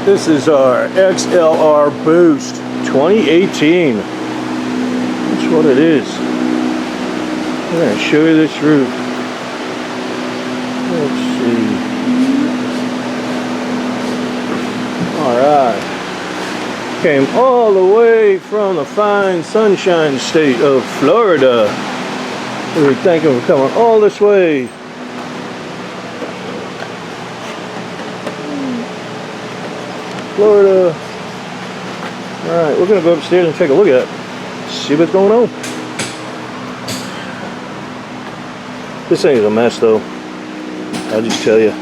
This is our XLR Boost 2018. That's what it is. I'm going to show you this roof. Let's see. Alright. Came all the way from the fine sunshine state of Florida. We were thinking of coming all this way. Florida. Alright, we're going to go upstairs and take a look at it. See what's going on. This thing is a mess though. I'll just tell you.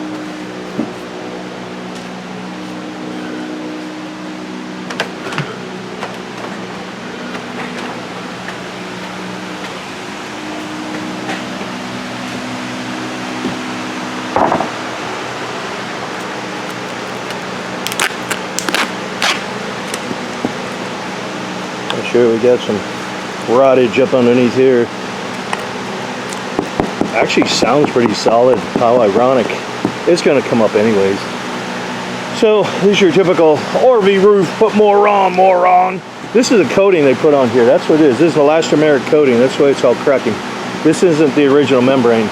Sure, we got some rottage up underneath here. Actually sounds pretty solid. How ironic. It's going to come up anyways. So this is your typical RV roof. Put more on, more on. This is a coating they put on here. That's what it is. This is the elastomeric coating. That's why it's all cracking. This isn't the original membrane,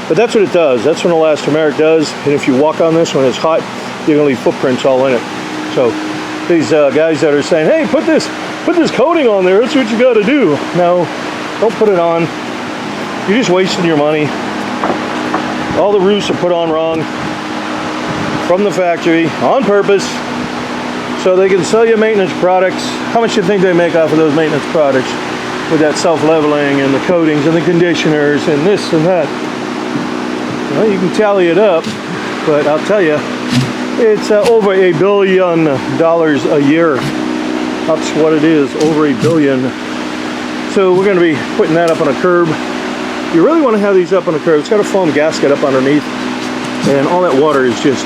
but that's what it does. That's what elastomeric does. And if you walk on this when it's hot, you're going to leave footprints all in it. So these guys that are saying, hey, put this coating on there, that's what you got to do. No, don't put it on. You're just wasting your money. All the roofs are put on wrong from the factory on purpose so they can sell you maintenance products. How much do you think they make off of those maintenance products with that self-leveling and the coatings and the conditioners and this and that? Well, you can tally it up, but I'll tell you, it's over $1 billion a year. That's what it is, over $1 billion. So we're going to be putting that up on a curb. You really want to have these up on a curb. It's got a foam gasket up underneath, and all that water is just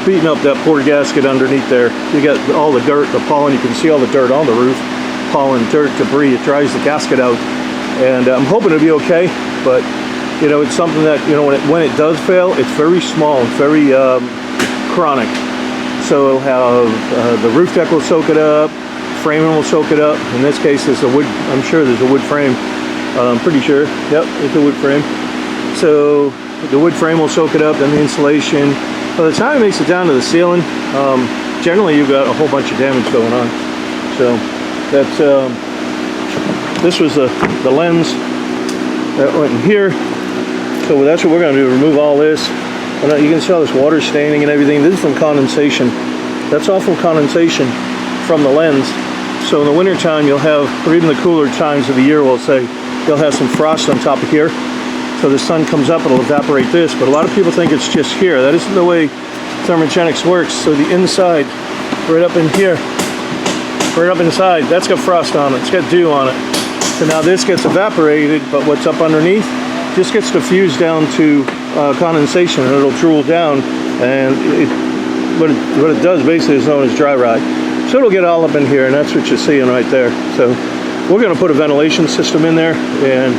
beating up that poor gasket underneath there. You got all the dirt, the pollen. You can see all the dirt on the roof, pollen, dirt, debris. It dries the gasket out, and I'm hoping it'll be okay. But you know, it's something that, you know, when it does fail, it's very small, very chronic. So it'll have the roof deck will soak it up. Framing will soak it up. In this case, there's a wood. I'm sure there's a wood frame. I'm pretty sure. Yep, it's a wood frame. So the wood frame will soak it up, then the insulation. By the time it makes it down to the ceiling, generally you've got a whole bunch of damage going on. So that's this was the lens that went in here. So that's what we're going to do. Remove all this. And you can see all this water staining and everything. This is from condensation. That's all from condensation from the lens. So in the winter time you'll have, or even the cooler times of the year, we'll say, you'll have some frost on top of here. So the sun comes up, it'll evaporate this. But a lot of people think it's just here. That isn't the way thermogenics works. So the inside, right up in here, right up inside, that's got frost on it. It's got dew on it. So now this gets evaporated, but what's up underneath just gets diffused down to condensation, and it'll drool down. And what it does basically is known as dry rot. So it'll get all up in here, and that's what you're seeing right there. So we're going to put a ventilation system in there, and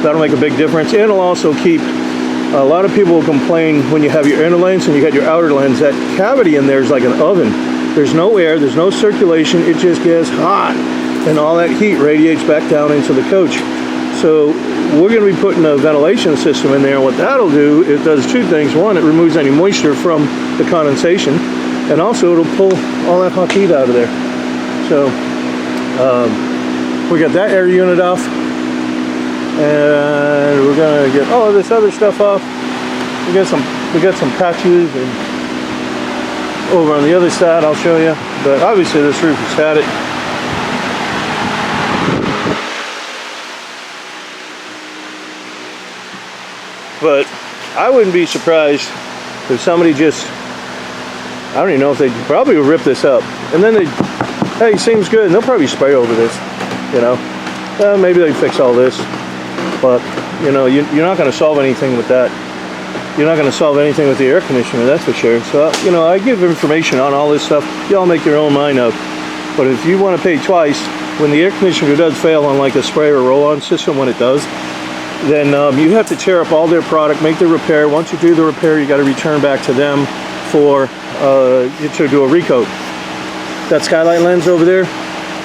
that'll make a big difference. And it'll also keep, a lot of people will complain when you have your inner lens and you got your outer lens, that cavity in there is like an oven. There's no air, there's no circulation, it just gets hot, and all that heat radiates back down into the coach. So we're going to be putting a ventilation system in there, and what that'll do, it does two things. One, it removes any moisture from the condensation, and also it'll pull all that hot heat out of there. So we got that air unit off, and we're gonna get all of this other stuff off. We got some patches, and over on the other side I'll show you. But obviously this roof has had it. But I wouldn't be surprised if somebody just, I don't even know if they'd probably rip this up, and then they'd, hey, seems good, and they'll probably spray over this, you know. Maybe they'd fix all this, but you know, you're not going to solve anything with that. You're not going to solve anything with the air conditioner, that's for sure. So you know, I give information on all this stuff. Y'all make your own mind up. But if you want to pay twice, when the air conditioner does fail on like a spray or roll-on system, when it does, then you have to tear up all their product, make the repair. Once you do the repair, you got to return back to them for to do a recoat. That skylight lens over there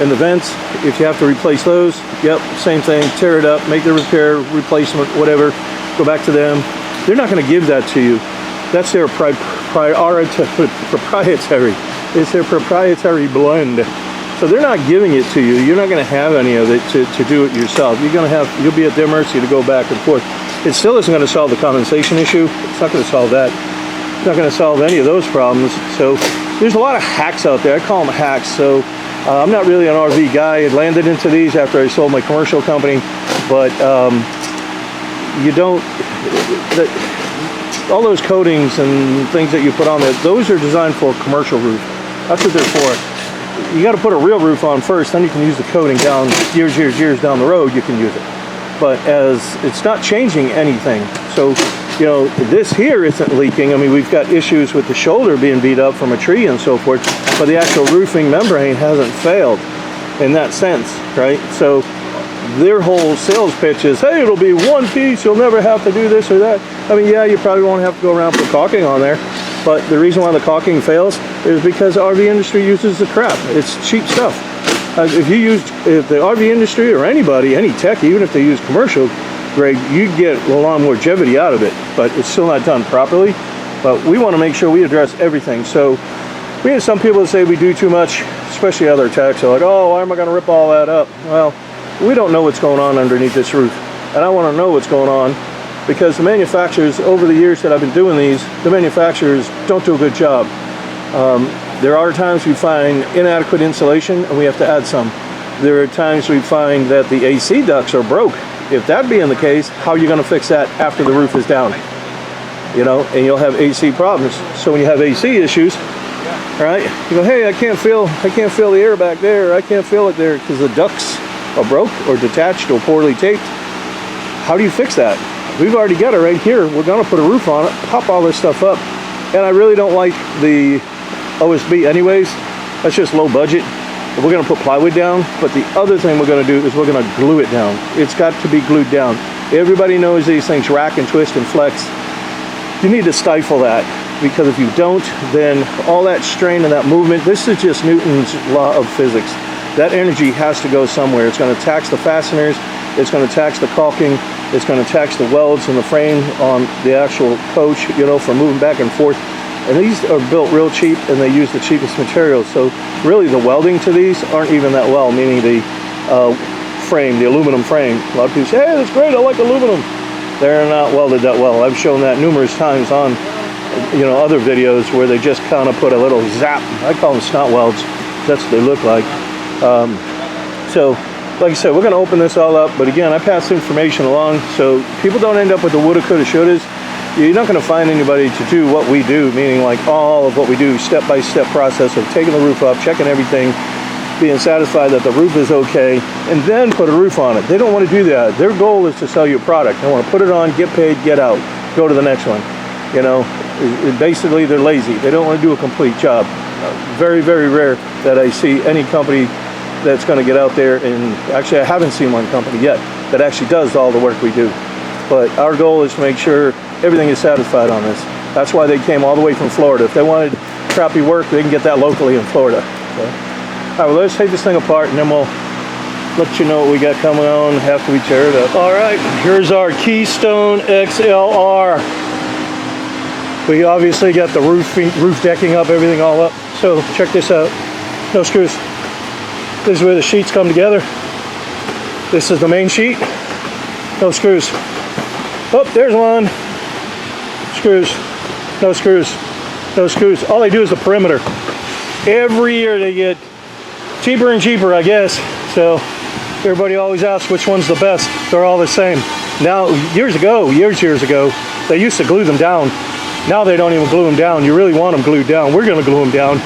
and the vents, if you have to replace those, yep, same thing, tear it up, make the repair, replacement, whatever, go back to them. They're not going to give that to you. That's their proprietary, it's their proprietary blend. So they're not giving it to you. You're not going to have any of it to do it yourself. You'll be at their mercy to go back and forth. It still isn't going to solve the condensation issue. It's not going to solve that. It's not going to solve any of those problems. So there's a lot of hacks out there. I call them hacks. So I'm not really an RV guy. I landed into these after I sold my commercial company, but you don't. All those coatings and things that you put on there, those are designed for a commercial roof. That's what they're for. You got to put a real roof on first, then you can use the coating down years down the road. You can use it, but as it's not changing anything. So, you know, this here isn't leaking. I mean, we've got issues with the shoulder being beat up from a tree and so forth, but the actual roofing membrane hasn't failed in that sense, right? So their whole sales pitch is, hey, it'll be one piece, you'll never have to do this or that. I mean, yeah, you probably won't have to go around put caulking on there, but the reason why the caulking fails is because the RV industry uses the crap. It's cheap stuff. If the RV industry or anybody, any tech, even if they use commercial grade, you get a lot more longevity out of it, but it's still not done properly. But we want to make sure we address everything. So we have some people that say we do too much, especially other techs are like, oh, why am I going to rip all that up? Well, we don't know what's going on underneath this roof, and I want to know what's going on because the manufacturers, over the years that I've been doing these, the manufacturers don't do a good job. There are times we find inadequate insulation and we have to add some. There are times we find that the AC ducts are broke. If that being the case, how are you going to fix that after the roof is down? You know, and you'll have AC problems. So when you have AC issues, right, you go, hey, I can't feel the air back there. I can't feel it there because the ducts are broke or detached or poorly taped. How do you fix that? We've already got it right here. We're going to put a roof on it, pop all this stuff up. And I really don't like the OSB anyways. That's just low budget. We're going to put plywood down, but the other thing we're going to do is we're going to glue it down. It's got to be glued down. Everybody knows these things rack and twist and flex. You need to stifle that, because if you don't, then all that strain and that movement, this is just Newton's law of physics. That energy has to go somewhere. It's going to tax the fasteners, it's going to tax the caulking, it's going to tax the welds in the frame on the actual coach, you know, for moving back and forth. And these are built real cheap, and they use the cheapest materials. So really the welding to these aren't even that well, meaning the frame, the aluminum frame. A lot of people say, hey, that's great, I like aluminum. They're not welded that well. I've shown that numerous times on, you know, other videos where they just kind of put a little zap. I call them snot welds. That's what they look like. So, like I said, we're going to open this all up. But again, I pass information along so people don't end up with the woulda, coulda, shouldas. You're not going to find anybody to do what we do, meaning like all of what we do, step-by-step process of taking the roof up, checking everything, being satisfied that the roof is okay, and then put a roof on it. They don't want to do that. Their goal is to sell you a product. They want to put it on, get paid, get out, go to the next one. You know, basically they're lazy. They don't want to do a complete job. Very, very rare that I see any company that's going to get out there, and actually I haven't seen one company yet that actually does all the work we do. But our goal is to make sure everything is satisfied on this. That's why they came all the way from Florida. If they wanted crappy work, they can get that locally in Florida. So, all right, well, let's take this thing apart, and then we'll let you know what we got coming on after we tear it up. All right, here's our Keystone XLR. We obviously got the roof decking up, everything all up. So check this out. No screws. This is where the sheets come together. This is the main sheet. No screws. Oh, there's one. Screws. No screws. No screws. All they do is the perimeter. Every year they get cheaper and cheaper, I guess. So everybody always asks which one's the best. They're all the same. Now, years ago, they used to glue them down. Now they don't even glue them down. You really want them glued down. We're going to glue them down.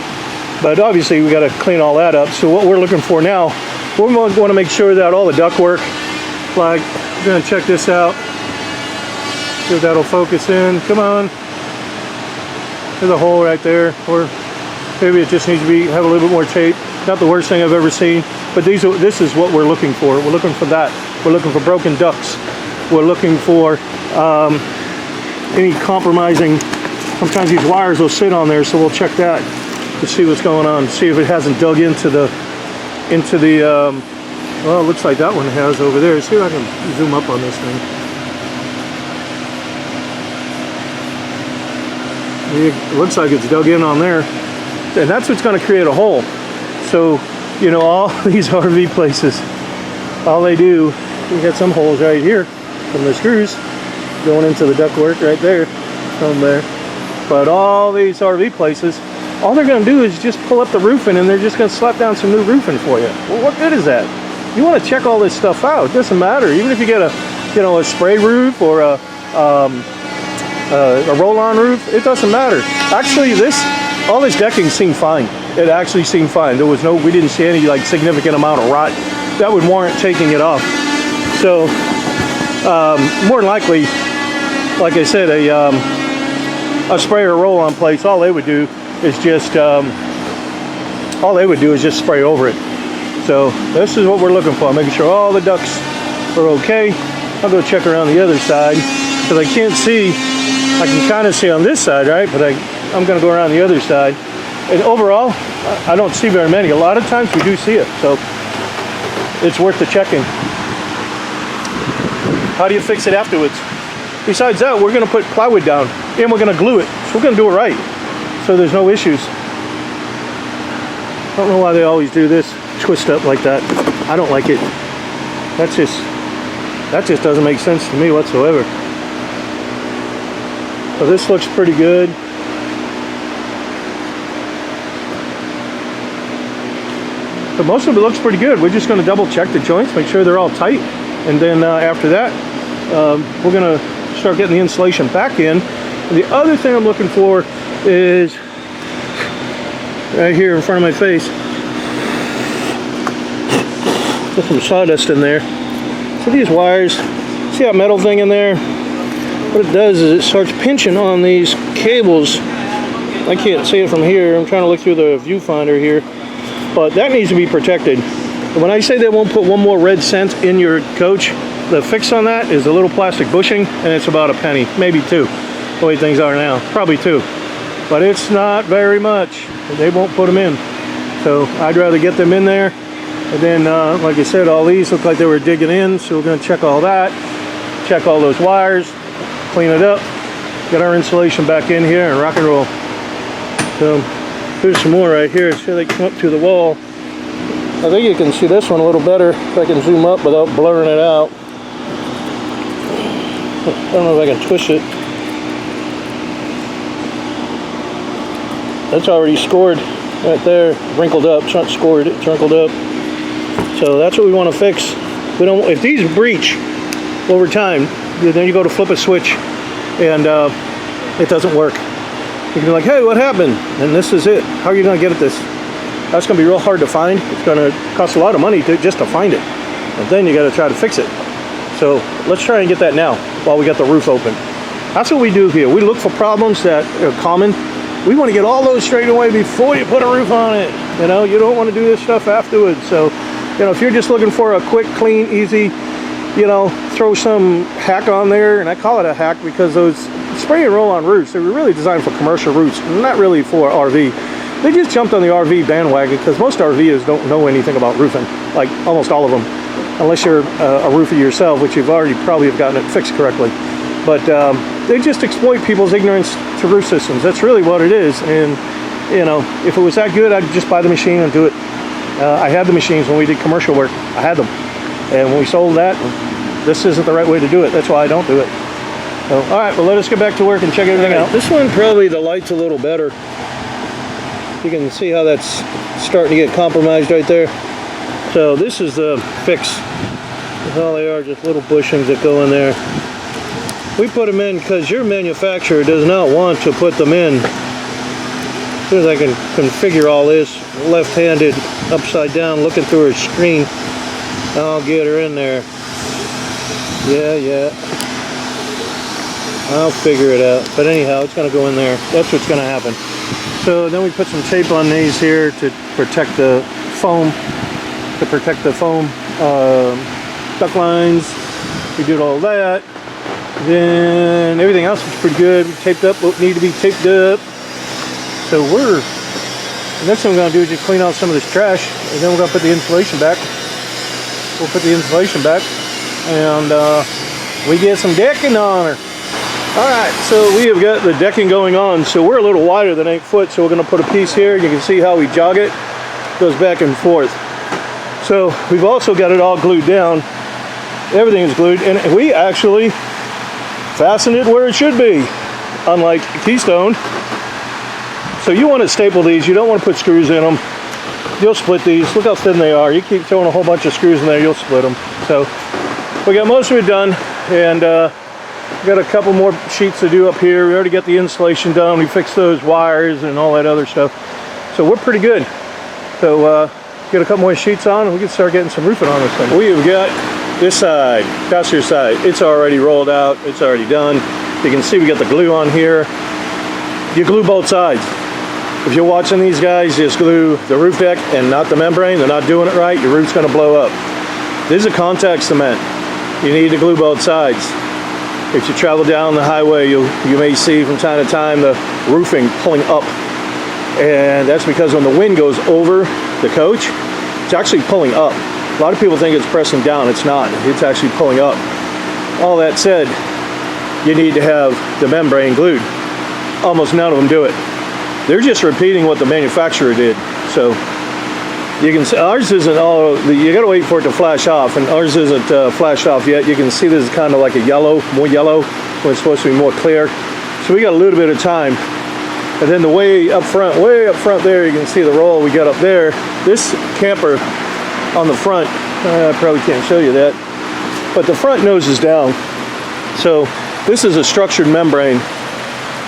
But obviously we got to clean all that up. So what we're looking for now, we want to make sure that all the ductwork, like, we're going to check this out. See if that'll focus in. Come on. There's a hole right there. Or maybe it just needs to have a little bit more tape. Not the worst thing I've ever seen. But this is what we're looking for. We're looking for that. We're looking for broken ducts. We're looking for any compromising sometimes these wires will sit on there, so we'll check that to see what's going on, see if it hasn't dug into the well, it looks like that one has over there. See if I can zoom up on this thing. It looks like it's dug in on there, and that's what's going to create a hole. So, you know, all these RV places, all they do, you got some holes right here from the screws going into the ductwork right there from there. But all these RV places, all they're going to do is just pull up the roofing, and they're just going to slap down some new roofing for you. Well, what good is that? You want to check all this stuff out. It doesn't matter. Even if you get a, you know, a spray roof or a roll-on roof, it doesn't matter. Actually, all this decking seemed fine. It actually seemed fine. There was we didn't see any like significant amount of rot that would warrant taking it off. So, more than likely, like I said, a spray or roll-on place, all they would do is just spray over it. So this is what we're looking for, making sure all the ducts are okay. I'll go check around the other side because I can't see. I can kind of see on this side, right? But I'm going to go around the other side. And overall, I don't see very many. A lot of times we do see it, so it's worth the checking. How do you fix it afterwards? Besides that, we're going to put plywood down and we're going to glue it. So we're going to do it right, so there's no issues. I don't know why they always do this, twist up like that. I don't like it. That just doesn't make sense to me whatsoever. So this looks pretty good. But most of it looks pretty good. We're just going to double check the joints, make sure they're all tight, and then after that, we're going to start getting the insulation back in. And the other thing I'm looking for is right here in front of my face. Put some sawdust in there. So these wires, see that metal thing in there? What it does is it starts pinching on these cables. I can't see it from here. I'm trying to look through the viewfinder here. But that needs to be protected. When I say they won't put one more red cent in your coach, the fix on that is a little plastic bushing, and it's about a penny, maybe two, the way things are now. Probably two. But it's not very much. They won't put them in. So I'd rather get them in there. And then, like I said, all these look like they were digging in, so we're going to check all that. Check all those wires, clean it up, get our insulation back in here, and rock and roll. So here's some more right here. See, they come up to the wall. I think you can see this one a little better if I can zoom up without blurring it out. I don't know if I can twist it. That's already scored right there, wrinkled up. It's not scored, it's wrinkled up. So that's what we want to fix. We don't. If these breach over time, then you go to flip a switch, and it doesn't work. You can be like, hey, what happened? And this is it. How are you going to get at this? That's going to be real hard to find. It's going to cost a lot of money just to find it. And then you got to try to fix it. So let's try and get that now while we got the roof open. That's what we do here. We look for problems that are common. We want to get all those straight away before you put a roof on it. You know, you don't want to do this stuff afterwards. So, you know, if you're just looking for a quick, clean, easy, you know, throw some hack on there, and I call it a hack because those spray and roll on roofs, they were really designed for commercial roofs, not really for RV. They just jumped on the RV bandwagon because most RVers don't know anything about roofing, like almost all of them, unless you're a roofer yourself, which you've already probably have gotten it fixed correctly. But they just exploit people's ignorance to roof systems. That's really what it is. And, you know, if it was that good, I'd just buy the machine and do it. I had the machines when we did commercial work. I had them. And when we sold that, this isn't the right way to do it. That's why I don't do it. So, all right, well, let us get back to work and check everything out. This one, probably the light's a little better. You can see how that's starting to get compromised right there. So this is the fix. That's all they are, just little bushings that go in there. We put them in because your manufacturer does not want to put them in. As soon as I can configure all this, left-handed, upside down, looking through her screen, I'll get her in there. Yeah. I'll figure it out. But anyhow, it's going to go in there. That's what's going to happen. So then we put some tape on these here to protect the foam, duct lines. We did all that. Then everything else is pretty good. We taped up what need to be taped up. So the next thing we're going to do is just clean out some of this trash, and then we're going to put the insulation back. We'll put the insulation back, and we get some decking on her. Alright, so we have got the decking going on. So we're a little wider than 8 foot, so we're going to put a piece here. You can see how we jog it. It goes back and forth. So we've also got it all glued down. Everything is glued, and we actually fastened it where it should be, unlike Keystone. So you want to staple these. You don't want to put screws in them. You'll split these. Look how thin they are. You keep throwing a whole bunch of screws in there, you'll split them. So we got most of it done, and we got a couple more sheets to do up here. We already got the insulation done. We fixed those wires and all that other stuff. So we're pretty good. So get a couple more sheets on, and we can start getting some roofing on this thing. We have got this side, passenger side. It's already rolled out. It's already done. You can see we got the glue on here. You glue both sides. If you're watching these guys just glue the roof deck and not the membrane, they're not doing it right, your roof's going to blow up. This is a contact cement. You need to glue both sides. If you travel down the highway, you may see from time to time the roofing pulling up. And that's because when the wind goes over the coach, it's actually pulling up. A lot of people think it's pressing down. It's not. It's actually pulling up. All that said, you need to have the membrane glued. Almost none of them do it. They're just repeating what the manufacturer did. So you can see ours isn't all, you gotta wait for it to flash off, and ours isn't flashed off yet. You can see this is kind of like a yellow, more yellow, when it's supposed to be more clear. So we got a little bit of time. And then the way up front there, you can see the roll we got up there. This camper on the front, I probably can't show you that, but the front nose is down. So this is a structured membrane.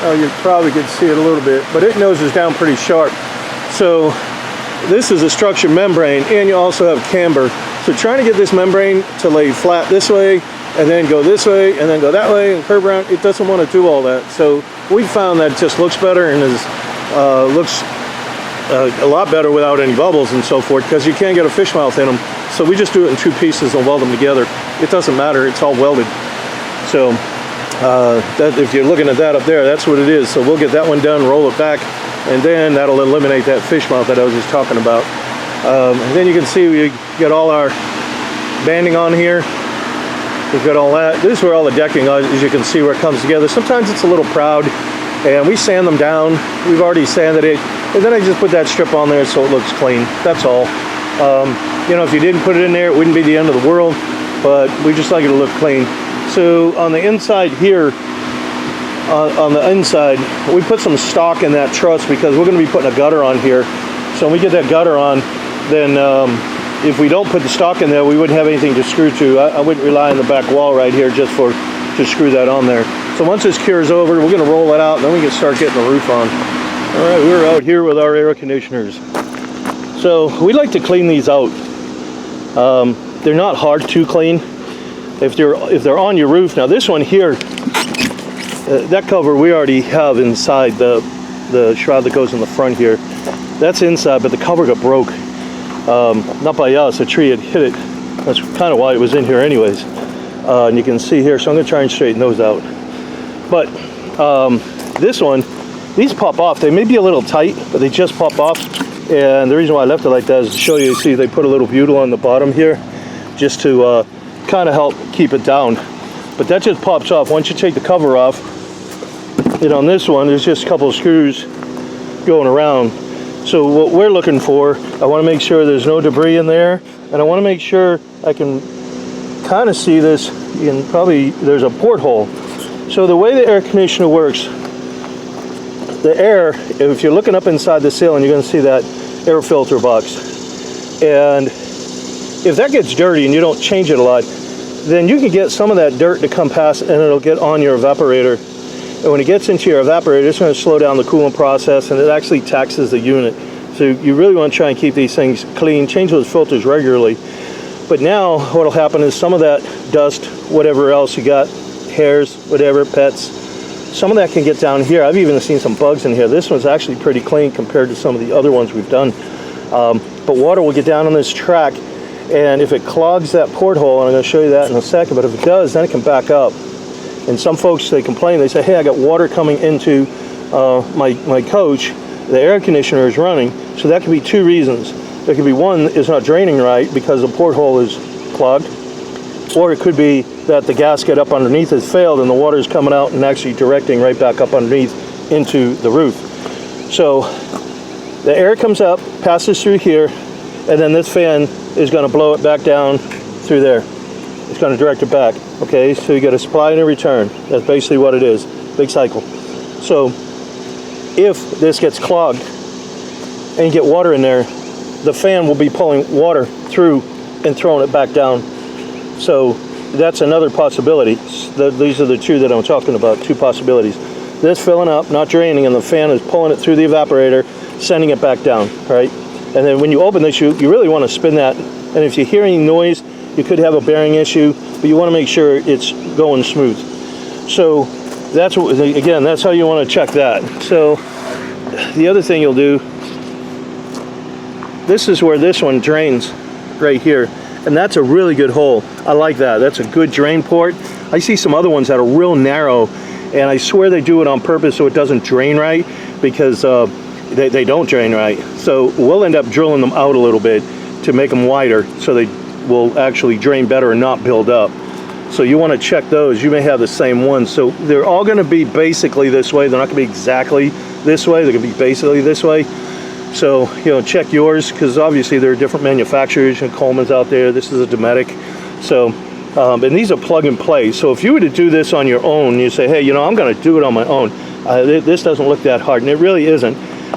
Oh, you probably could see it a little bit, but it noses down pretty sharp. So this is a structured membrane, and you also have camber. So trying to get this membrane to lay flat this way, and then go this way, and then go that way, and curve around, it doesn't want to do all that. So we found that it just looks better, and looks a lot better without any bubbles and so forth, because you can't get a fish mouth in them. So we just do it in 2 pieces and weld them together. It doesn't matter, it's all welded. So that, if you're looking at that up there, that's what it is. So we'll get that one done, roll it back, and then that'll eliminate that fish mouth that I was just talking about. And then you can see we got all our banding on here. We've got all that. This is where all the decking, as you can see, where it comes together. Sometimes it's a little proud, and we sand them down. We've already sanded it, and then I just put that strip on there so it looks clean. That's all. You know, if you didn't put it in there, it wouldn't be the end of the world, but we just like it to look clean. So on the inside here, on the inside, we put some stock in that truss because we're going to be putting a gutter on here. So when we get that gutter on, then if we don't put the stock in there, we wouldn't have anything to screw to. I wouldn't rely on the back wall right here just to screw that on there. So once this cures over, we're going to roll it out, and then we can start getting the roof on. All right, we're out here with our air conditioners. So we like to clean these out. They're not hard to clean. If they're on your roof, now this one here, that cover we already have inside the shroud that goes in the front here. That's inside, but the cover got broke. Not by us, a tree had hit it. That's kind of why it was in here anyways. And you can see here, so I'm going to try and straighten those out. But this one, these pop off. They may be a little tight, but they just pop off. And the reason why I left it like that is to show you, see they put a little butyl on the bottom here, just to kind of help keep it down. But that just pops off. Once you take the cover off, and on this one, there's just a couple of screws going around. So what we're looking for, I want to make sure there's no debris in there, and I want to make sure I can kind of see this. You can probably, there's a porthole. So the way the air conditioner works, the air, if you're looking up inside the ceiling, you're going to see that air filter box. And if that gets dirty and you don't change it a lot, then you can get some of that dirt to come past and it'll get on your evaporator. And when it gets into your evaporator, it's going to slow down the cooling process, and it actually taxes the unit. So you really want to try and keep these things clean, change those filters regularly. But now what will happen is some of that dust, whatever else you got, hairs, whatever, pets, some of that can get down here. I've even seen some bugs in here. This one's actually pretty clean compared to some of the other ones we've done. But water will get down on this track, and if it clogs that porthole, and I'm going to show you that in a second, but if it does, then it can back up. And some folks, they complain, they say, hey, I got water coming into my coach, the air conditioner is running. So that could be two reasons. There could be one, it's not draining right because the porthole is clogged, or it could be that the gasket up underneath has failed and the water is coming out and actually directing right back up underneath into the roof. So the air comes up, passes through here, and then this fan is going to blow it back down through there. It's going to direct it back. Okay, so you got a supply and a return. That's basically what it is. Big cycle. So if this gets clogged and you get water in there, the fan will be pulling water through and throwing it back down. So that's another possibility. These are the two that I'm talking about, two possibilities. This filling up, not draining, and the fan is pulling it through the evaporator, sending it back down, right? And then when you open this, you really want to spin that. And if you hear any noise, you could have a bearing issue, but you want to make sure it's going smooth. So that's what, again, that's how you want to check that. So the other thing you'll do, this is where this one drains right here. And that's a really good hole. I like that. That's a good drain port. I see some other ones that are real narrow, and I swear they do it on purpose so it doesn't drain right, because they don't drain right. So we'll end up drilling them out a little bit to make them wider so they will actually drain better and not build up. So you want to check those. You may have the same one. So they're all going to be basically this way. They're not going to be exactly this way. They're going to be basically this way. So, you know, check yours, because obviously there are different manufacturers. And Coleman's out there. This is a Dometic. So, and these are plug and play. So if you were to do this on your own, you say, hey, you know, I'm going to do it on my own. This doesn't look that hard, and it really isn't.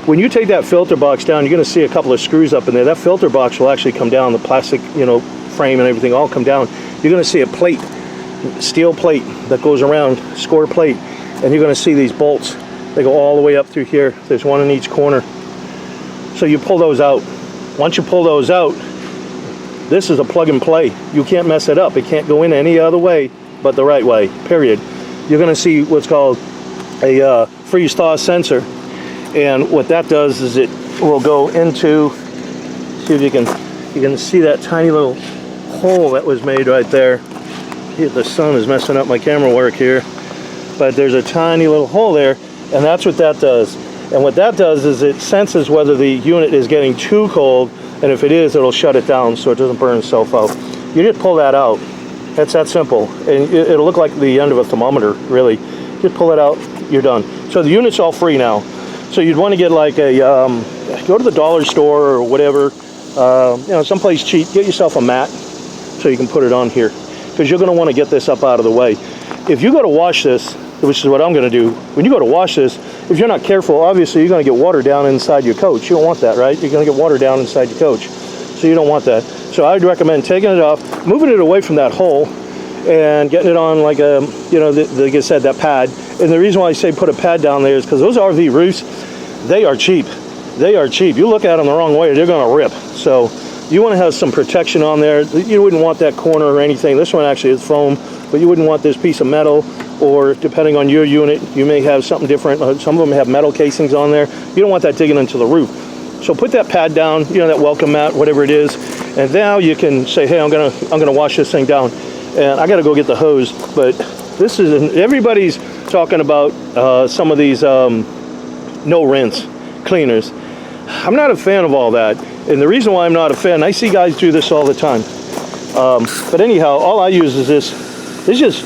When you take that filter box down, you're going to see a couple of screws up in there. That filter box will actually come down. The plastic, you know, frame and everything all come down. You're going to see a plate, steel plate that goes around, score plate, and you're going to see these bolts. They go all the way up through here. There's one in each corner. So you pull those out. Once you pull those out, this is a plug and play. You can't mess it up. It can't go in any other way but the right way, period. You're going to see what's called a freeze-thaw sensor. And what that does is it will go into, see if you can see that tiny little hole that was made right there. The sun is messing up my camera work here. But there's a tiny little hole there, and that's what that does. And what that does is it senses whether the unit is getting too cold, and if it is, it'll shut it down so it doesn't burn itself out. You just pull that out. That's that simple. And it'll look like the end of a thermometer, really. Just pull it out, you're done. So the unit's all free now. So you'd want to get like a, go to the dollar store or whatever, you know, someplace cheap, get yourself a mat so you can put it on here, because you're going to want to get this up out of the way. If you go to wash this, which is what I'm going to do, when you go to wash this, if you're not careful, obviously you're going to get water down inside your coach. You don't want that, right? You're going to get water down inside your coach. So you don't want that. So I would recommend taking it off, moving it away from that hole, and getting it on like a, you know, like I said, that pad. And the reason why I say put a pad down there is because those RV roofs, they are cheap. They are cheap. You look at them the wrong way, they're going to rip. So you want to have some protection on there. You wouldn't want that corner or anything. This one actually is foam, but you wouldn't want this piece of metal, or depending on your unit, you may have something different. Some of them have metal casings on there. You don't want that digging into the roof. So put that pad down, you know, that welcome mat, whatever it is, and now you can say, hey, I'm gonna wash this thing down, and I got to go get the hose. But this is, everybody's talking about some of these no rinse cleaners. I'm not a fan of all that, and the reason why I'm not a fan, I see guys do this all the time. But anyhow, all I use is this. It's just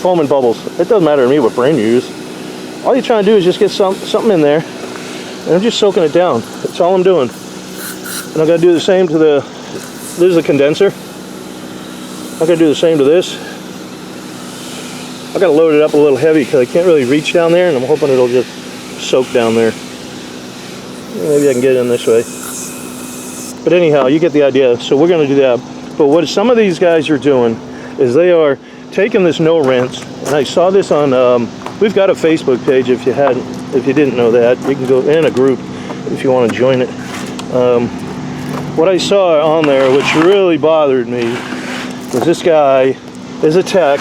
foam and bubbles. It doesn't matter to me what brand you use. All you're trying to do is just get something in there, and I'm just soaking it down. That's all I'm doing. And I'm going to do the same to the, this is a condenser. I'm going to do the same to this. I got to load it up a little heavy because I can't really reach down there, and I'm hoping it'll just soak down there. Maybe I can get in this way. But anyhow, you get the idea. So we're going to do that. But what some of these guys are doing is they are taking this no rinse, and I saw this on, we've got a Facebook page if you didn't know that. You can go in a group if you want to join it. What I saw on there, which really bothered me, was this guy is a tech,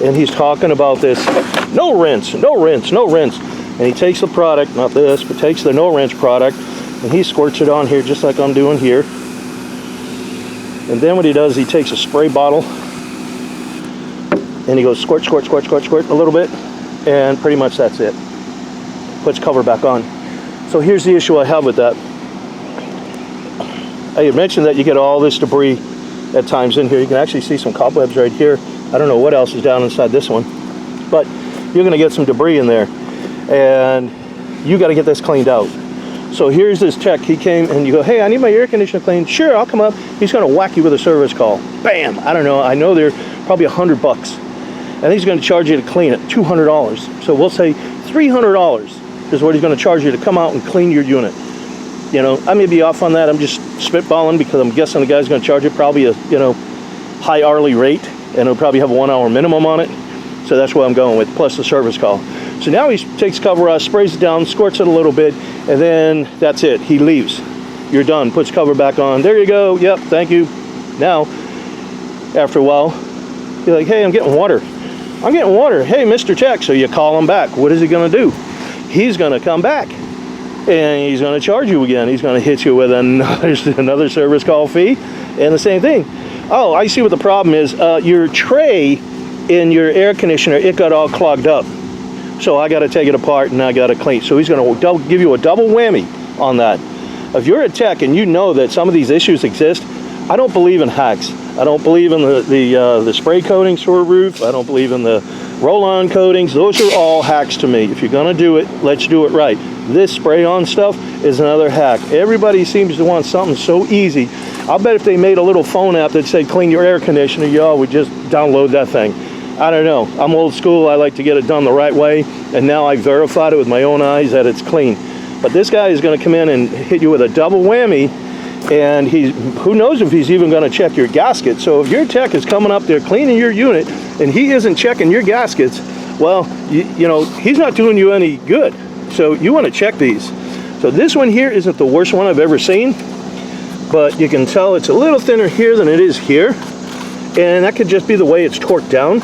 and he's talking about this no rinse, no rinse, no rinse. And he takes the product, not this, but takes the no rinse product, and he squirts it on here just like I'm doing here. And then what he does, he takes a spray bottle, and he goes squirt, squirt, squirt, squirt, squirt a little bit, and pretty much that's it. Puts cover back on. So here's the issue I have with that. I had mentioned that you get all this debris at times in here. You can actually see some cobwebs right here. I don't know what else is down inside this one, but you're going to get some debris in there, and you got to get this cleaned out. So here's this tech. He came and you go, hey, I need my air conditioner cleaned. Sure, I'll come up. He's going to whack you with a service call. Bam! I don't know. I know they're probably $100, and he's going to charge you to clean it, $200. So we'll say $300 is what he's going to charge you to come out and clean your unit. You know, I may be off on that. I'm just spitballing because I'm guessing the guy's going to charge you probably a, you know, high hourly rate, and it'll probably have a 1 hour minimum on it. So that's what I'm going with, plus the service call. So now he takes cover off, sprays it down, squirts it a little bit, and then that's it. He leaves. You're done. Puts cover back on. There you go. Yep, thank you. Now, after a while, you're like, hey, I'm getting water. I'm getting water. Hey, Mr. Tech. So you call him back. What is he going to do? He's going to come back, and he's going to charge you again. He's going to hit you with another service call fee, and the same thing. Oh, I see what the problem is. Your tray in your air conditioner, it got all clogged up. So I got to take it apart and I got to clean. So he's going to give you a double whammy on that. If you're a tech and you know that some of these issues exist, I don't believe in hacks. I don't believe in the spray coatings for a roof. I don't believe in the roll-on coatings. Those are all hacks to me. If you're going to do it, let's do it right. This spray-on stuff is another hack. Everybody seems to want something so easy. I'll bet if they made a little phone app that said clean your air conditioner, y'all would just download that thing. I don't know. I'm old school. I like to get it done the right way, and now I verified it with my own eyes that it's clean. But this guy is going to come in and hit you with a double whammy, and who knows if he's even going to check your gasket. So if your tech is coming up there cleaning your unit and he isn't checking your gaskets, well, you know, he's not doing you any good. So you want to check these. So this one here isn't the worst one I've ever seen, but you can tell it's a little thinner here than it is here, and that could just be the way it's torqued down.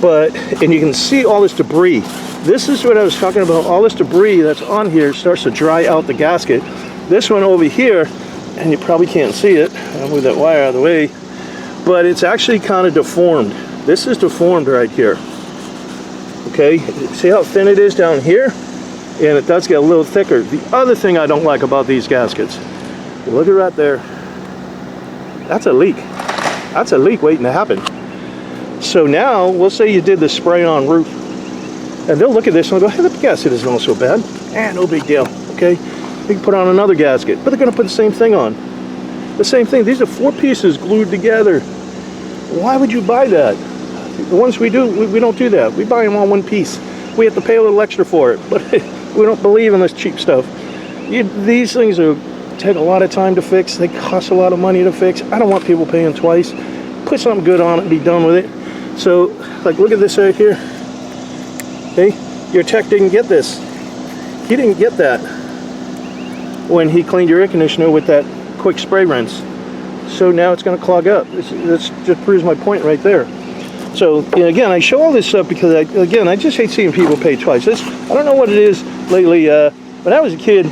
And you can see all this debris. This is what I was talking about. All this debris that's on here starts to dry out the gasket. This one over here, and you probably can't see it. I'll move that wire out of the way. But it's actually kind of deformed. This is deformed right here. Okay, see how thin it is down here? And it does get a little thicker. The other thing I don't like about these gaskets, look at right there. That's a leak. That's a leak waiting to happen. So now, we'll say you did the spray-on roof, and they'll look at this and they'll go, hey, the gasket isn't all so bad. No big deal, okay? You can put on another gasket, but they're going to put the same thing on. The same thing. These are 4 pieces glued together. Why would you buy that? The ones we do, we don't do that. We buy them all 1 piece. We have to pay a little extra for it, but we don't believe in this cheap stuff. These things take a lot of time to fix. They cost a lot of money to fix. I don't want people paying twice. Put something good on it and be done with it. So, like, look at this right here. Okay, your tech didn't get this. He didn't get that when he cleaned your air conditioner with that quick spray rinse. So now it's going to clog up. This just proves my point right there. So, you know, again, I show all this stuff because, I just hate seeing people pay twice. I don't know what it is lately. When I was a kid,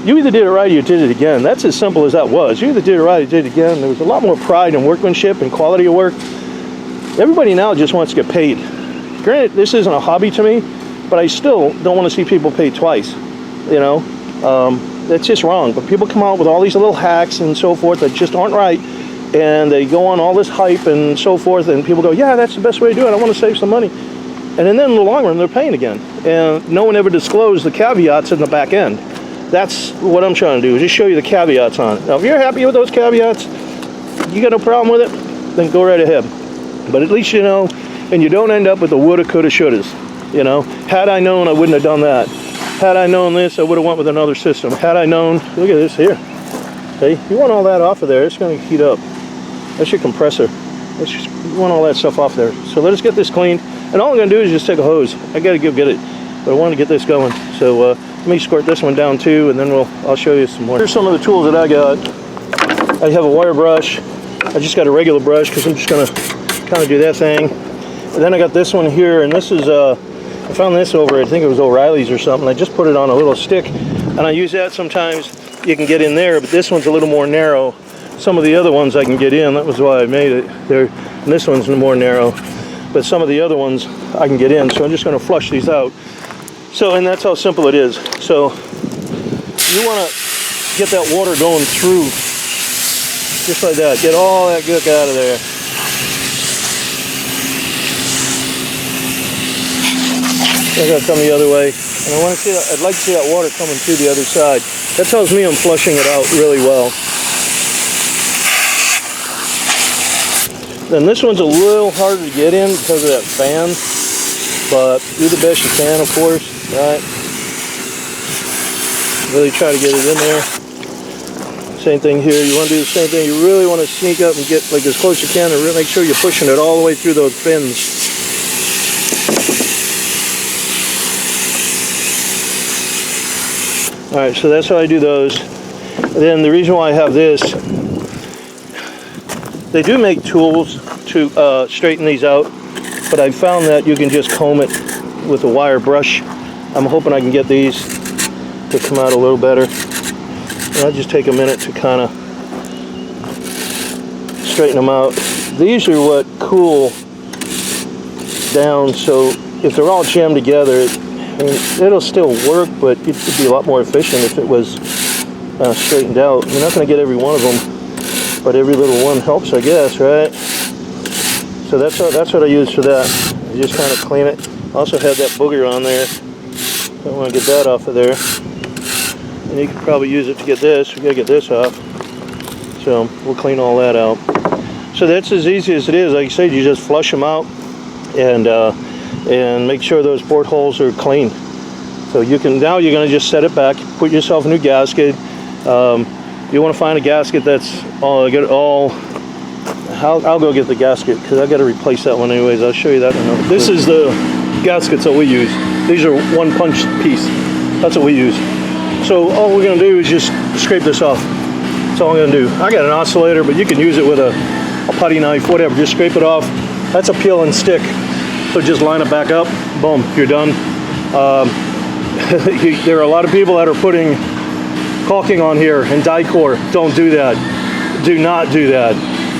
you either did it right or you did it again. That's as simple as that was. You either did it right or you did it again. There was a lot more pride in workmanship and quality of work. Everybody now just wants to get paid. Granted, this isn't a hobby to me, but I still don't want to see people pay twice. You know, that's just wrong. But people come out with all these little hacks and so forth that just aren't right, and they go on all this hype and so forth, and people go, yeah, that's the best way to do it. I want to save some money. And then in the long run, they're paying again. And no one ever disclosed the caveats in the back end. That's what I'm trying to do, is just show you the caveats on it. Now, if you're happy with those caveats, you got no problem with it, then go right ahead. But at least you know, and you don't end up with the woulda, coulda, shouldas. You know, had I known, I wouldn't have done that. Had I known this, I would have went with another system. Had I known, look at this here. Okay, you want all that off of there, it's going to heat up. That's your compressor. You want all that stuff off there. So let us get this cleaned. And all I'm going to do is just take a hose. I got to go get it, but I want to get this going. So let me squirt this one down too, and then I'll show you some more. Here's some of the tools that I got. I have a wire brush. I just got a regular brush because I'm just going to kind of do that thing. And then I got this one here, and this is I found this over, I think it was O'Reilly's or something. I just put it on a little stick, and I use that sometimes. You can get in there, but this one's a little more narrow. Some of the other ones I can get in. That was why I made it there. And this one's more narrow. but some of the other ones I can get in. So I'm just going to flush these out. So, and that's how simple it is. So you want to get that water going through, just like that. Get all that gook out of there. I gotta come the other way, and I want to see that. I'd like to see that water coming through the other side. That tells me I'm flushing it out really well. Then this one's a little harder to get in because of that fan, but do the best you can, of course. Right? Really try to get it in there. Same thing here. You want to do the same thing. You really want to sneak up and get like as close as you can, and really make sure you're pushing it all the way through those fins. All right, so that's how I do those. And then the reason why I have this, they do make tools to straighten these out, but I found that you can just comb it with a wire brush. I'm hoping I can get these to come out a little better. And I'll just take a minute to kind of straighten them out. These are what cool down, so if they're all jammed together, I mean, it'll still work, but it would be a lot more efficient if it was straightened out. You're not going to get every one of them, but every little one helps, I guess, right? So that's what I use for that. I just kind of clean it. I also have that booger on there. I want to get that off of there. And you could probably use it to get this. We got to get this off. So we'll clean all that out. So that's as easy as it is. Like I said, you just flush them out and make sure those portholes are clean. So you can, now you're going to just set it back, put yourself a new gasket. You want to find a gasket that's I'll go get the gasket because I got to replace that one anyways. I'll show you that in a minute. This is the gaskets that we use. These are one punch piece. That's what we use. So all we're going to do is just scrape this off. That's all I'm going to do. I got an oscillator, but you can use it with a putty knife, whatever. Just scrape it off. That's a peel and stick. So just line it back up. Boom, you're done. There are a lot of people that are putting caulking on here and Dicor. Don't do that. Do not do that.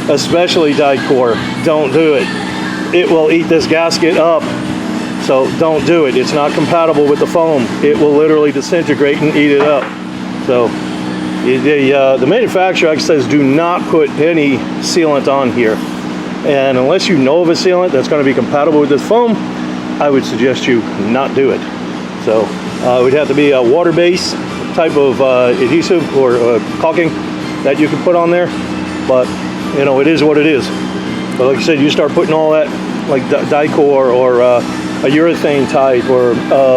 Especially Dicor. Don't do it. It will eat this gasket up. So don't do it. It's not compatible with the foam. It will literally disintegrate and eat it up. So the manufacturer says do not put any sealant on here. And unless you know of a sealant that's going to be compatible with this foam, I would suggest you not do it. So it would have to be a water-based type of adhesive or caulking that you can put on there. But you know, it is what it is. But like I said, you start putting all that like Dicor or a urethane type or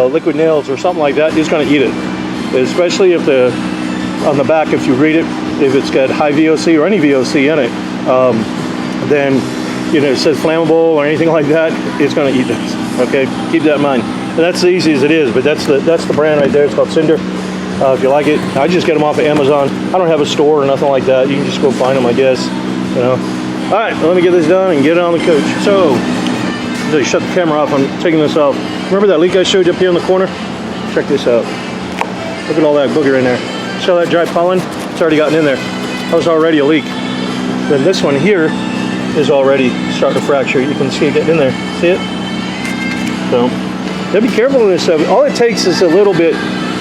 liquid nails or something like that, it's going to eat it. Especially if on the back, if you read it, if it's got high VOC or any VOC in it, then you know it says flammable or anything like that, it's going to eat this. Okay, keep that in mind. And that's as easy as it is. But that's the brand right there. It's called Cinder. If you like it, I just get them off of Amazon. I don't have a store or nothing like that. You can just go find them, I guess. You know. All right, let me get this done and get it on the coach. So shut the camera off. I'm taking this off. Remember that leak I showed you up here in the corner? Check this out. Look at all that booger in there. See all that dry pollen? It's already gotten in there. That was already a leak. Then this one here is already starting to fracture. You can see it getting in there. See it? So, be careful in this stuff. All it takes is a little bit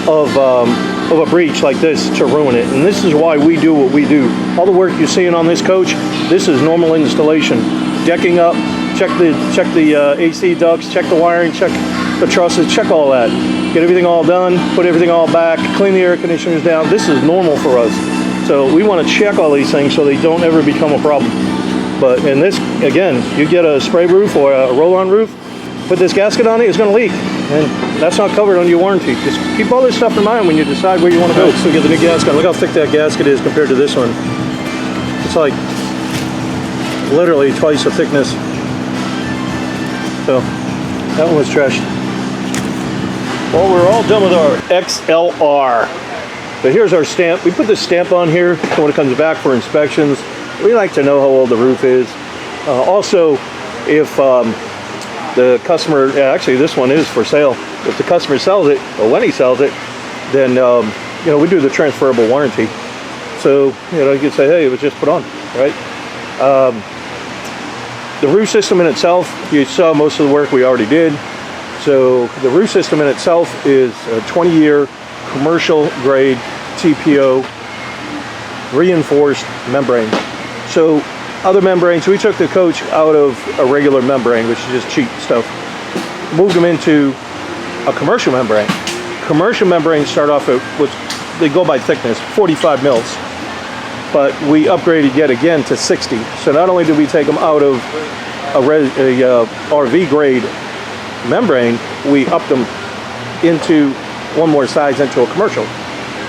of a breach like this to ruin it. And this is why we do what we do. All the work you're seeing on this coach, this is normal installation. Decking up, check the AC ducts, check the wiring, check the trusses, check all that. Get everything all done, put everything all back, clean the air conditioners down. This is normal for us. So we want to check all these things so they don't ever become a problem. But in this, again, you get a spray roof or a roll-on roof, put this gasket on it, it's going to leak. And that's not covered under your warranty. Just keep all this stuff in mind when you decide where you want to go. So get the new gasket. Look how thick that gasket is compared to this one. It's like literally twice the thickness. So that one was trashed. Well, we're all done with our XLR. But here's our stamp. We put this stamp on here so when it comes back for inspections, we like to know how old the roof is. Also, if the customer, actually this one is for sale. If the customer sells it, or when he sells it, then you know, we do the transferable warranty. So you know, you could say, hey, it was just put on, right? The roof system in itself, you saw most of the work we already did. So the roof system in itself is a 20-year commercial grade TPO reinforced membrane. So other membranes, we took the coach out of a regular membrane, which is just cheap stuff, moved them into a commercial membrane. Commercial membranes start off at, they go by thickness, 45 mils. But we upgraded yet again to 60. So not only did we take them out of a RV grade membrane, we upped them into one more size into a commercial.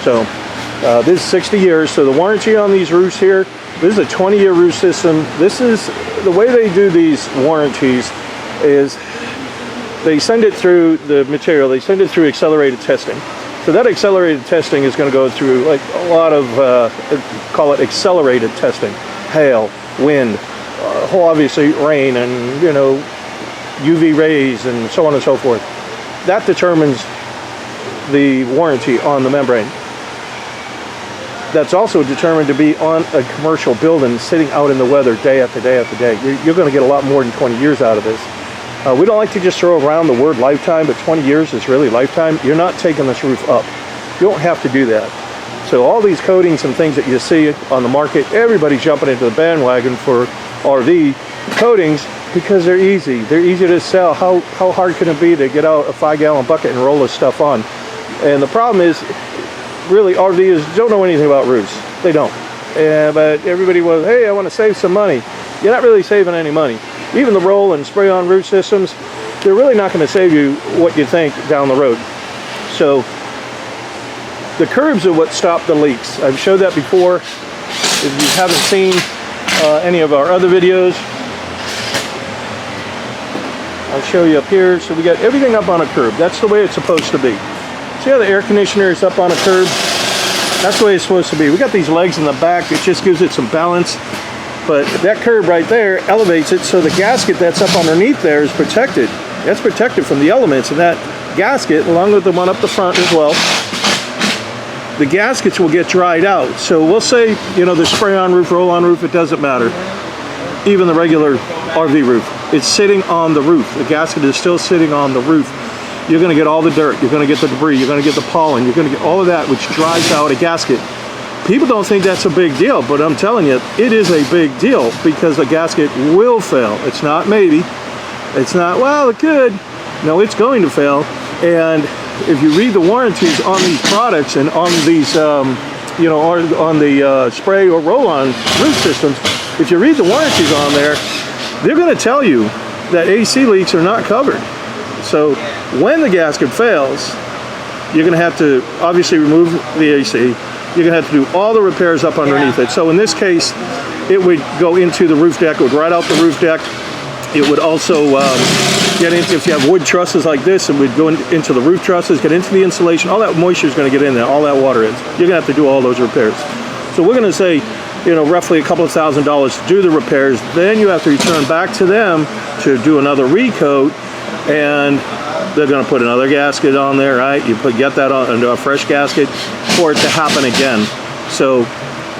So this is 60 years. So the warranty on these roofs here, this is a 20-year roof system. This is the way they do these warranties is they send it through the material, they send it through accelerated testing. So that accelerated testing is going to go through like a lot of, call it accelerated testing, hail, wind, obviously rain, and you know, UV rays and so on and so forth. That determines the warranty on the membrane. That's also determined to be on a commercial building sitting out in the weather day after day after day. You're going to get a lot more than 20 years out of this. We don't like to just throw around the word lifetime, but 20 years is really lifetime. You're not taking this roof up. You don't have to do that. So all these coatings and things that you see on the market, everybody's jumping into the bandwagon for RV coatings because they're easy. They're easy to sell. How hard can it be to get out a 5-gallon bucket and roll this stuff on? And the problem is, really, RVers don't know anything about roofs. They don't. But everybody was, hey, I want to save some money. You're not really saving any money. Even the roll and spray on roof systems, they're really not going to save you what you think down the road. So the curbs are what stop the leaks. I've showed that before. If you haven't seen any of our other videos, I'll show you up here. So we got everything up on a curb. That's the way it's supposed to be. See how the air conditioner is up on a curb? That's the way it's supposed to be. We got these legs in the back. It just gives it some balance. But that curb right there elevates it so the gasket that's up underneath there is protected. That's protected from the elements, and that gasket, along with the one up the front as well, the gaskets will get dried out. So we'll say, you know, the spray-on roof, roll-on roof, it doesn't matter. Even the regular RV roof, it's sitting on the roof. The gasket is still sitting on the roof. You're going to get all the dirt, you're going to get the debris, you're going to get the pollen, you're going to get all of that, which dries out a gasket. People don't think that's a big deal, but I'm telling you, it is a big deal because the gasket will fail. It's not maybe. It's not, well, it could. No, it's going to fail. And if you read the warranties on these products and on these, you know, on the spray or roll-on roof systems, if you read the warranties on there, they're going to tell you that AC leaks are not covered. So when the gasket fails, you're going to have to obviously remove the AC. You're going to have to do all the repairs up underneath it. So in this case, it would go into the roof deck, it would ride out the roof deck. It would also get into, if you have wood trusses like this, it would go into the roof trusses, get into the insulation. All that moisture is going to get in there, all that water is. You're going to have to do all those repairs. So we're going to say, you know, roughly a couple of $1,000s to do the repairs. Then you have to return back to them to do another recoat, and they're going to put another gasket on there, right? You get that on into a fresh gasket for it to happen again. So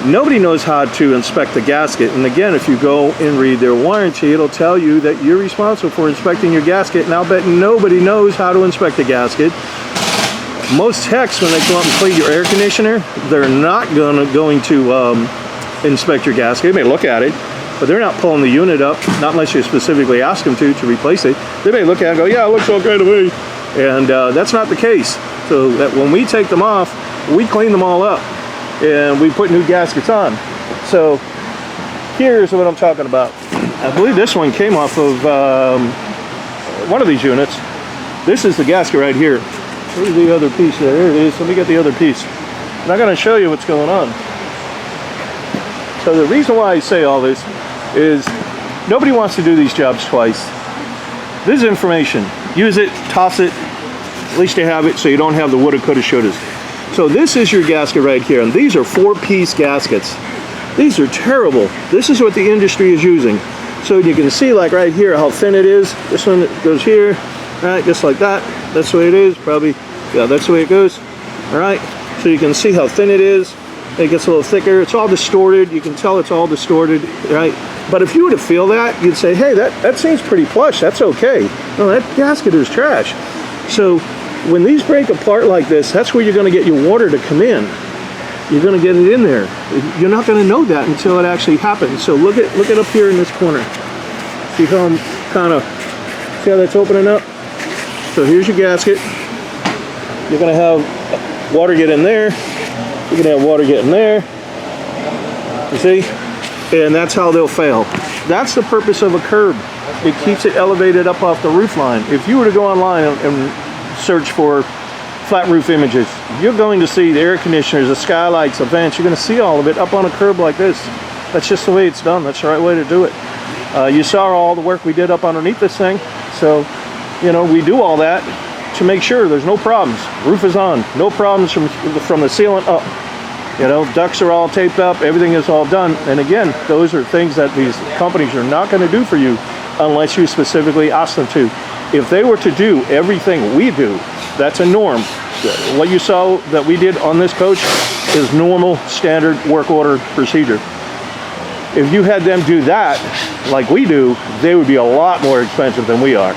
nobody knows how to inspect the gasket. And again, if you go and read their warranty, it'll tell you that you're responsible for inspecting your gasket. And I'll bet nobody knows how to inspect the gasket. Most techs, when they come up and clean your air conditioner, they're not going to inspect your gasket. They may look at it, but they're not pulling the unit up, not unless you specifically ask them to replace it. They may look at it and go, yeah, it looks okay to me. And that's not the case. So that when we take them off, we clean them all up and we put new gaskets on. So here's what I'm talking about. I believe this one came off of one of these units. This is the gasket right here. Where's the other piece there? There it is. Let me get the other piece. And I'm going to show you what's going on. So the reason why I say all this is nobody wants to do these jobs twice. This is information. Use it, toss it. At least you have it so you don't have the woulda, coulda, shouldas. So this is your gasket right here, and these are 4-piece gaskets. These are terrible. This is what the industry is using. So you can see, like right here, how thin it is. This one goes here, right, just like that. That's the way it is, probably. Yeah, that's the way it goes. All right, so you can see how thin it is. It gets a little thicker. It's all distorted. You can tell it's all distorted, right? But if you were to feel that, you'd say, hey, that seems pretty plush, that's okay. No, that gasket is trash. So when these break apart like this, that's where you're gonna get your water to come in. You're gonna get it in there. You're not gonna know that until it actually happens. So look at up here in this corner. See how I'm see how that's opening up? So here's your gasket. You're gonna have water get in there. You're gonna have water get in there. You see? And that's how they'll fail. That's the purpose of a curb. It keeps it elevated up off the roof line. If you were to go online and search for flat roof images, you're going to see the air conditioners, the skylights, the vents. You're going to see all of it up on a curb like this. That's just the way it's done. That's the right way to do it. You saw all the work we did up underneath this thing. So, you know, we do all that to make sure there's no problems. Roof is on. No problems from the ceiling up. You know, ducts are all taped up, everything is all done. And again, those are things that these companies are not going to do for you unless you specifically ask them to. If they were to do everything we do, that's a norm. What you saw that we did on this coach is normal, standard work order procedure. If you had them do that like we do, they would be a lot more expensive than we are.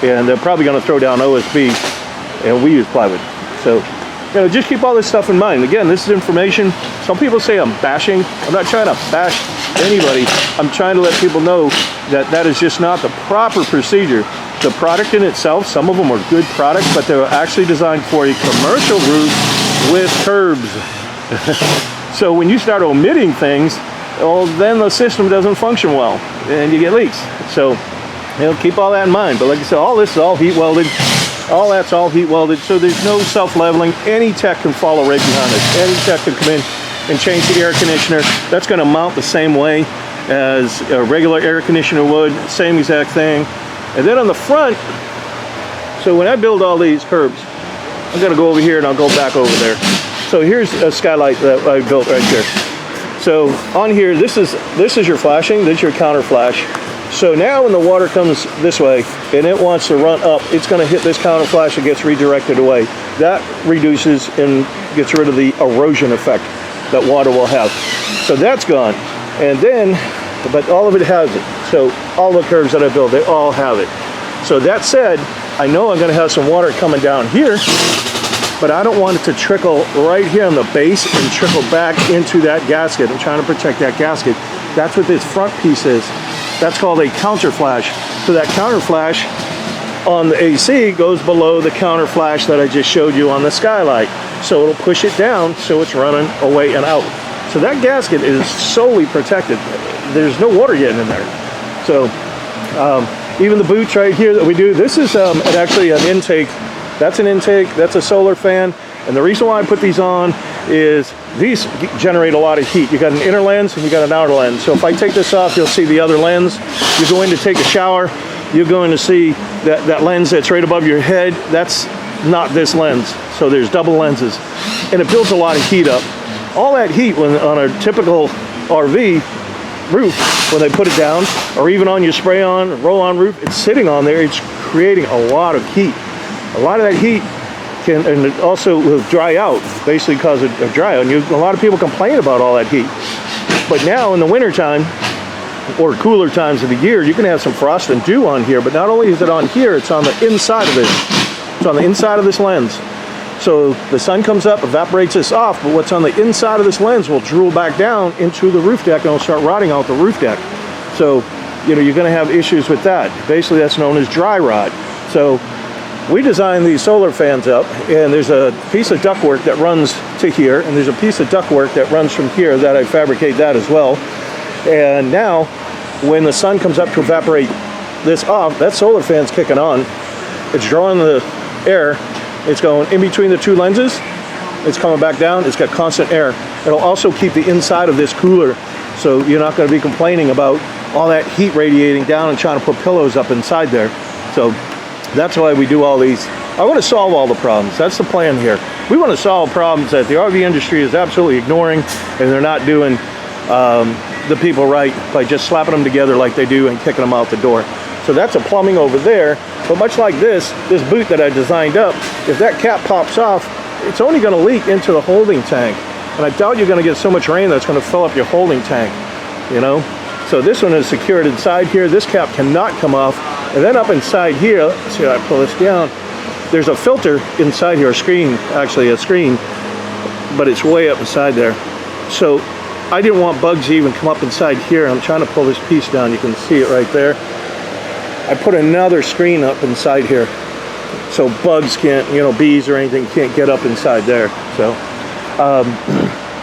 And they're probably going to throw down OSB, and we use plywood. So, you know, just keep all this stuff in mind. Again, this is information. Some people say I'm bashing. I'm not trying to bash anybody. I'm trying to let people know that that is just not the proper procedure. The product in itself, some of them are good products, but they were actually designed for a commercial roof with curbs. So when you start omitting things, well, then the system doesn't function well, and you get leaks. So, you know, keep all that in mind. But like I said, all this is all heat welded. All that's all heat welded, so there's no self-leveling. Any tech can follow right behind us. Any tech can come in and change the air conditioner. That's going to mount the same way as a regular air conditioner would, same exact thing. And then on the front, so when I build all these curbs, I'm going to go over here and I'll go back over there. So here's a skylight that I built right here. So on here, this is your flashing, this is your counter flash. So now when the water comes this way and it wants to run up, it's going to hit this counter flash and gets redirected away. That reduces and gets rid of the erosion effect that water will have. So that's gone. And then, but all of it has it. So all the curves that I build, they all have it. So that said, I know I'm going to have some water coming down here, but I don't want it to trickle right here on the base and trickle back into that gasket. I'm trying to protect that gasket. That's what this front piece is. That's called a counter flash. So that counter flash on the AC goes below the counter flash that I just showed you on the skylight. So it'll push it down so it's running away and out. So that gasket is solely protected. There's no water getting in there. So even the boots right here that we do, this is actually an intake. That's an intake, that's a solar fan. And the reason why I put these on is these generate a lot of heat. You got an inner lens and you got an outer lens. So if I take this off, you'll see the other lens. You go in to take a shower, you're going to see that lens that's right above your head. That's not this lens. So there's double lenses. And it builds a lot of heat up. All that heat when on a typical RV roof, when they put it down, or even on your spray-on, roll-on roof, it's sitting on there. It's creating a lot of heat. A lot of that heat can, and it also will dry out, basically cause it a dry out. And a lot of people complain about all that heat. But now in the wintertime, or cooler times of the year, you can have some frost and dew on here. But not only is it on here, it's on the inside of this. It's on the inside of this lens. So the sun comes up, evaporates this off, but what's on the inside of this lens will drool back down into the roof deck and it'll start rotting out the roof deck. So, you know, you're gonna have issues with that. Basically, that's known as dry rot. So we designed these solar fans up, and there's a piece of ductwork that runs to here, and there's a piece of ductwork that runs from here that I fabricate that as well. And now, when the sun comes up to evaporate this off, that solar fan's kicking on. It's drawing the air. It's going in between the two lenses. It's coming back down. It's got constant air. It'll also keep the inside of this cooler, so you're not going to be complaining about all that heat radiating down and trying to put pillows up inside there. So that's why we do all these. I want to solve all the problems. That's the plan here. We want to solve problems that the RV industry is absolutely ignoring, and they're not doing the people right by just slapping them together like they do and kicking them out the door. So that's a plumbing over there. But much like this boot that I designed up, if that cap pops off, it's only going to leak into the holding tank. And I doubt you're going to get so much rain that's going to fill up your holding tank, you know? So this one is secured inside here. This cap cannot come off. And then up inside here, let's see how I pull this down. There's a filter inside here, a screen, but it's way up inside there. So I didn't want bugs to even come up inside here. I'm trying to pull this piece down. You can see it right there. I put another screen up inside here, so bugs can't, you know, bees or anything can't get up inside there. So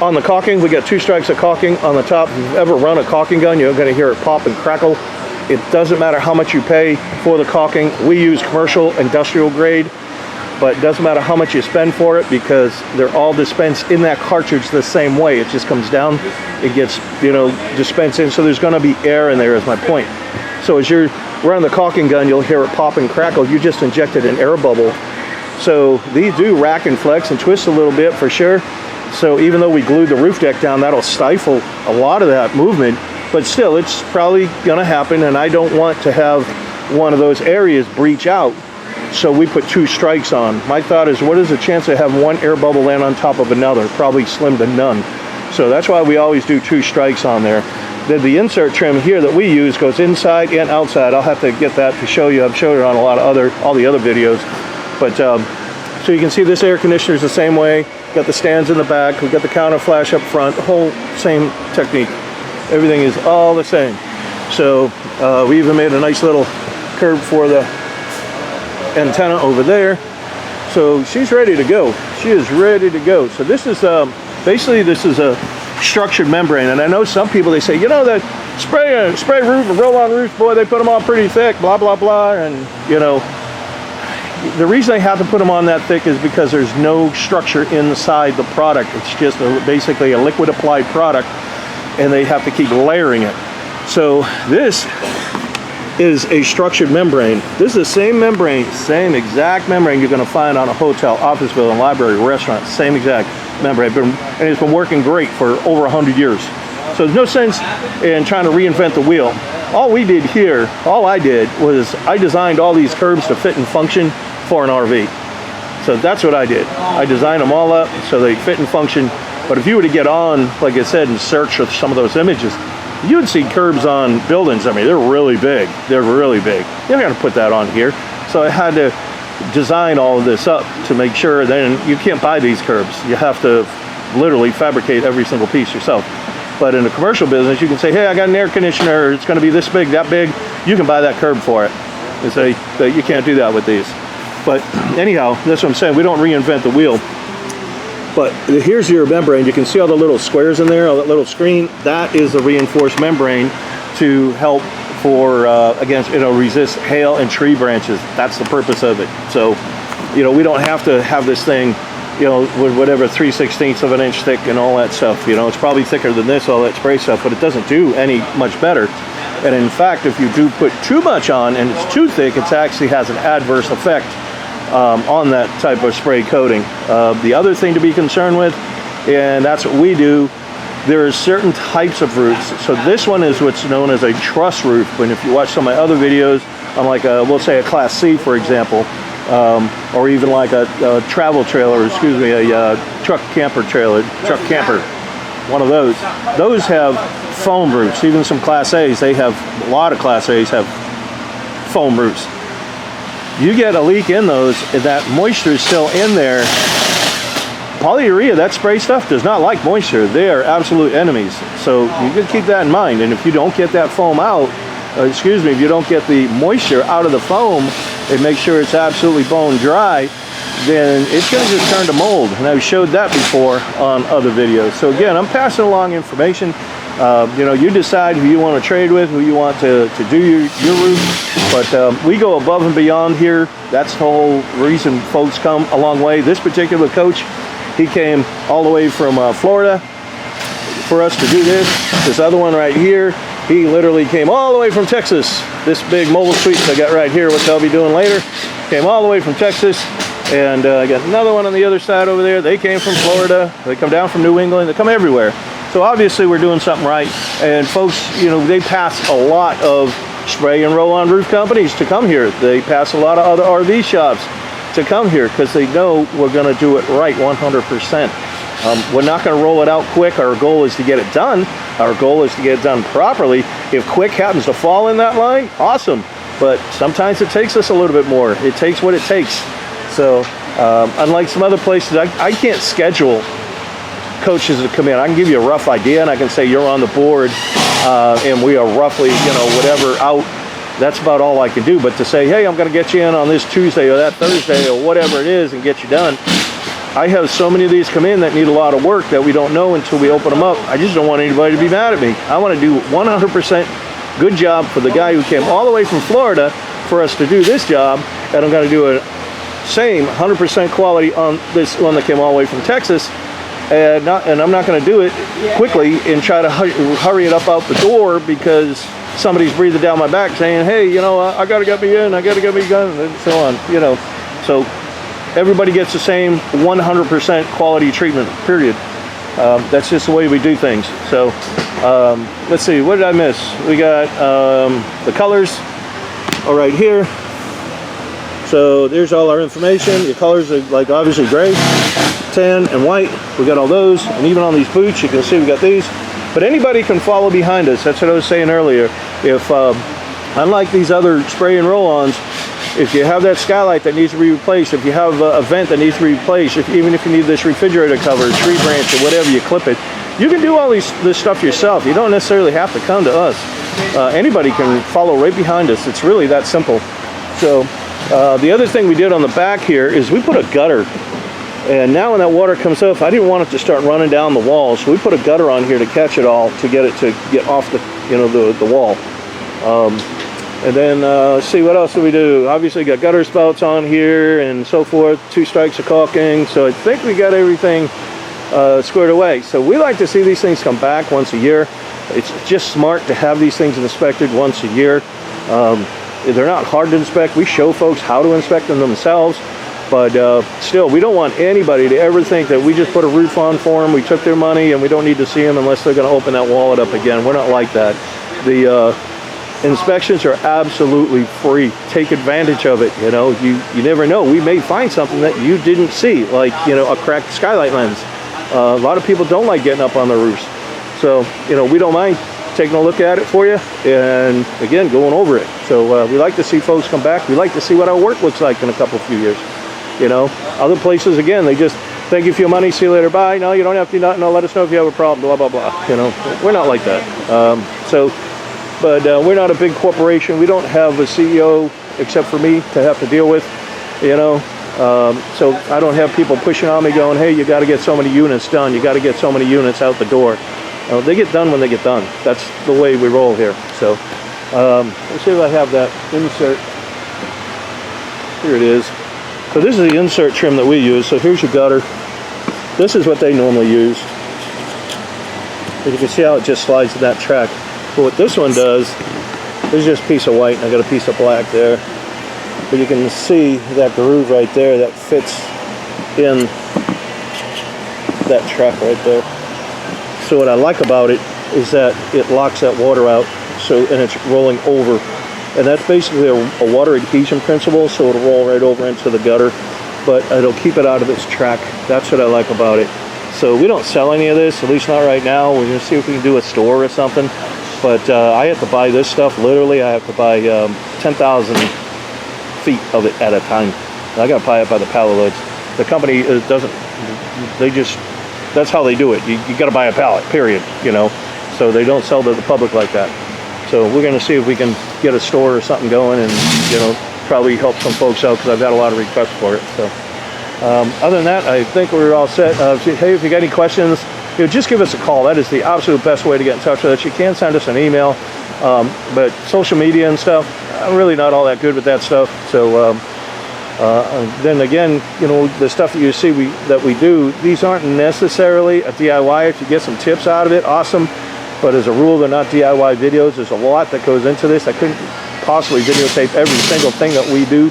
on the caulking, we got 2 strikes of caulking on the top. If you've ever run a caulking gun, you're going to hear it pop and crackle. It doesn't matter how much you pay for the caulking. We use commercial industrial grade, but it doesn't matter how much you spend for it because they're all dispensed in that cartridge the same way. It just comes down, it gets, you know, dispensed in, so there's going to be air in there is my point. So as you're running the caulking gun, you'll hear it pop and crackle. You just injected an air bubble. So these do rack and flex and twist a little bit for sure. So even though we glued the roof deck down, that'll stifle a lot of that movement, but still it's probably gonna happen, and I don't want to have one of those areas breach out. So we put 2 strikes on. My thought is, what is the chance of having one air bubble land on top of another? Probably slim to none. So that's why we always do 2 strikes on there. Then the insert trim here that we use goes inside and outside. I'll have to get that to show you. I've showed it on all the other videos. But so you can see this air conditioner is the same way. Got the stands in the back. We've got the counter flash up front. The whole same technique. Everything is all the same. So we even made a nice little curb for the antenna over there. So she's ready to go. She is ready to go. So this is basically, this is a structured membrane. And I know some people, they say, you know, that spray roof and roll-on roof, boy, they put them on pretty thick, blah, blah, blah. And, you know, the reason they have to put them on that thick is because there's no structure inside the product. It's just basically a liquid applied product, and they have to keep layering it. So this is a structured membrane. This is the same membrane, same exact membrane you're going to find on a hotel, office building, library, restaurant. Same exact membrane, and it's been working great for over 100 years. So there's no sense in trying to reinvent the wheel. All we did here, all I did was I designed all these curbs to fit and function for an RV. So that's what I did. I designed them all up so they fit and function. But if you were to get on, like I said, and search for some of those images, you would see curbs on buildings. I mean, they're really big. They're really big. You're not going to put that on here. So I had to design all of this up to make sure. Then you can't buy these curbs. You have to literally fabricate every single piece yourself. But in the commercial business, you can say, hey, I got an air conditioner. It's going to be this big, that big. You can buy that curb for it. And say that you can't do that with these. But anyhow, that's what I'm saying. We don't reinvent the wheel. But here's your membrane. You can see all the little squares in there, all that little screen. That is the reinforced membrane to help for against, you know, resist hail and tree branches. That's the purpose of it. So, you know, we don't have to have this thing, you know, with whatever 3/16 of an inch thick and all that stuff. You know, it's probably thicker than this, all that spray stuff, but it doesn't do any much better. And in fact, if you do put too much on and it's too thick, it actually has an adverse effect on that type of spray coating. The other thing to be concerned with, and that's what we do, there are certain types of roofs. So this one is what's known as a truss roof. And if you watch some of my other videos on, like we'll say a Class C, for example, or even like a travel trailer, excuse me, a truck camper trailer, truck camper, one of those have foam roofs. Even some Class A's, they have, a lot of Class A's have foam roofs. You get a leak in those, and that moisture is still in there. Polyurea, that spray stuff, does not like moisture. They are absolute enemies. So you can keep that in mind. And if you don't get that foam out, excuse me, if you don't get the moisture out of the foam and make sure it's absolutely bone dry, then it's going to just turn to mold. And I've showed that before on other videos. So again, I'm passing along information. You know, you decide who you want to trade with, who you want to do your roof. But we go above and beyond here. That's the whole reason folks come a long way. This particular coach, he came all the way from Florida for us to do this. This other one right here, he literally came all the way from Texas. This big mobile suite I got right here, which I'll be doing later, came all the way from Texas. And I got another one on the other side over there. They came from Florida. They come down from New England. They come everywhere. So obviously we're doing something right. And folks, you know, they pass a lot of spray and roll-on roof companies to come here. They pass a lot of other RV shops to come here because they know we're going to do it right 100%. We're not going to roll it out quick. Our goal is to get it done, Our goal is to get it done properly. If quick happens to fall in that line, awesome. But sometimes it takes us a little bit more. It takes what it takes. So unlike some other places, I can't schedule coaches to come in. I can give you a rough idea, and I can say you're on the board, and we are roughly, you know, whatever out. That's about all I can do. But to say, hey, I'm going to get you in on this Tuesday or that Thursday or whatever it is and get you done. I have so many of these come in that need a lot of work that we don't know until we open them up. I just don't want anybody to be mad at me. I want to do 100% good job for the guy who came all the way from Florida for us to do this job, and I'm going to do a same 100% quality on this one that came all the way from Texas, and I'm not going to do it quickly and try to hurry it up out the door because somebody's breathing down my back saying, hey, you know, I got to get me in, I got to get me done, and so on, you know. So everybody gets the same 100% quality treatment, period. That's just the way we do things. So let's see, what did I miss? We got the colors all right here. So there's all our information. The colors are like obviously gray, tan, and white. We got all those, and even on these boots, you can see we got these. But anybody can follow behind us. That's what I was saying earlier. If unlike these other spray and roll-ons, if you have that skylight that needs to be replaced, if you have a vent that needs to be replaced, even if you need this refrigerator cover, tree branch, or whatever, you clip it. You can do all this stuff yourself. You don't necessarily have to come to us. Anybody can follow right behind us. It's really that simple. So the other thing we did on the back here is we put a gutter. And now when that water comes up, I didn't want it to start running down the wall, so we put a gutter on here to catch it all, to get it to get off the, you know, the wall. And then let's see, what else do we do? Obviously got gutter spouts on here and so forth, 2 strikes of caulking. So I think we got everything squared away. So we like to see these things come back once a year. It's just smart to have these things inspected once a year. They're not hard to inspect. We show folks how to inspect them themselves. But still, we don't want anybody to ever think that we just put a roof on for them, we took their money, and we don't need to see them unless they're going to open that wallet up again. We're not like that. The inspections are absolutely free. Take advantage of it. You know, you never know. We may find something that you didn't see, like, you know, a cracked skylight lens. A lot of people don't like getting up on their roofs. So, you know, we don't mind taking a look at it for you, and again, going over it. So we like to see folks come back. We like to see what our work looks like in a few years. You know, other places, again, they just thank you for your money, see you later, bye. No, you don't have to do nothing. No, let us know if you have a problem, blah, blah, blah. You know, we're not like that. But we're not a big corporation. We don't have a CEO except for me to have to deal with, you know. So I don't have people pushing on me going, hey, you got to get so many units done. You got to get so many units out the door. They get done when they get done. That's the way we roll here. So let's see if I have that insert. Here it is. So this is the insert trim that we use. So here's your gutter. This is what they normally use. And you can see how it just slides to that track. But what this one does, this is just a piece of white, and I got a piece of black there. But you can see that groove right there that fits in that track right there. So what I like about it is that it locks that water out, so, and it's rolling over. And that's basically a water adhesion principle, so it'll roll right over into the gutter, but it'll keep it out of its track. That's what I like about it. So we don't sell any of this, at least not right now. We're going to see if we can do a store or something. But I have to buy this stuff, literally. I have to buy 10,000 feet of it at a time. I got to buy it by the pallet loads. The company doesn't, they just, that's how they do it. You got to buy a pallet, period, you know. So they don't sell to the public like that. So we're going to see if we can get a store or something going, and, you know, probably help some folks out, because I've got a lot of requests for it. So other than that, I think we're all set. Hey, if you got any questions, you know, just give us a call. That is the absolute best way to get in touch with us. You can send us an email, but social media and stuff, I'm really not all that good with that stuff. So then again, you know, the stuff that you see that we do, these aren't necessarily a DIY. If you get some tips out of it, awesome. But as a rule, they're not DIY videos. There's a lot that goes into this. I couldn't possibly videotape every single thing that we do.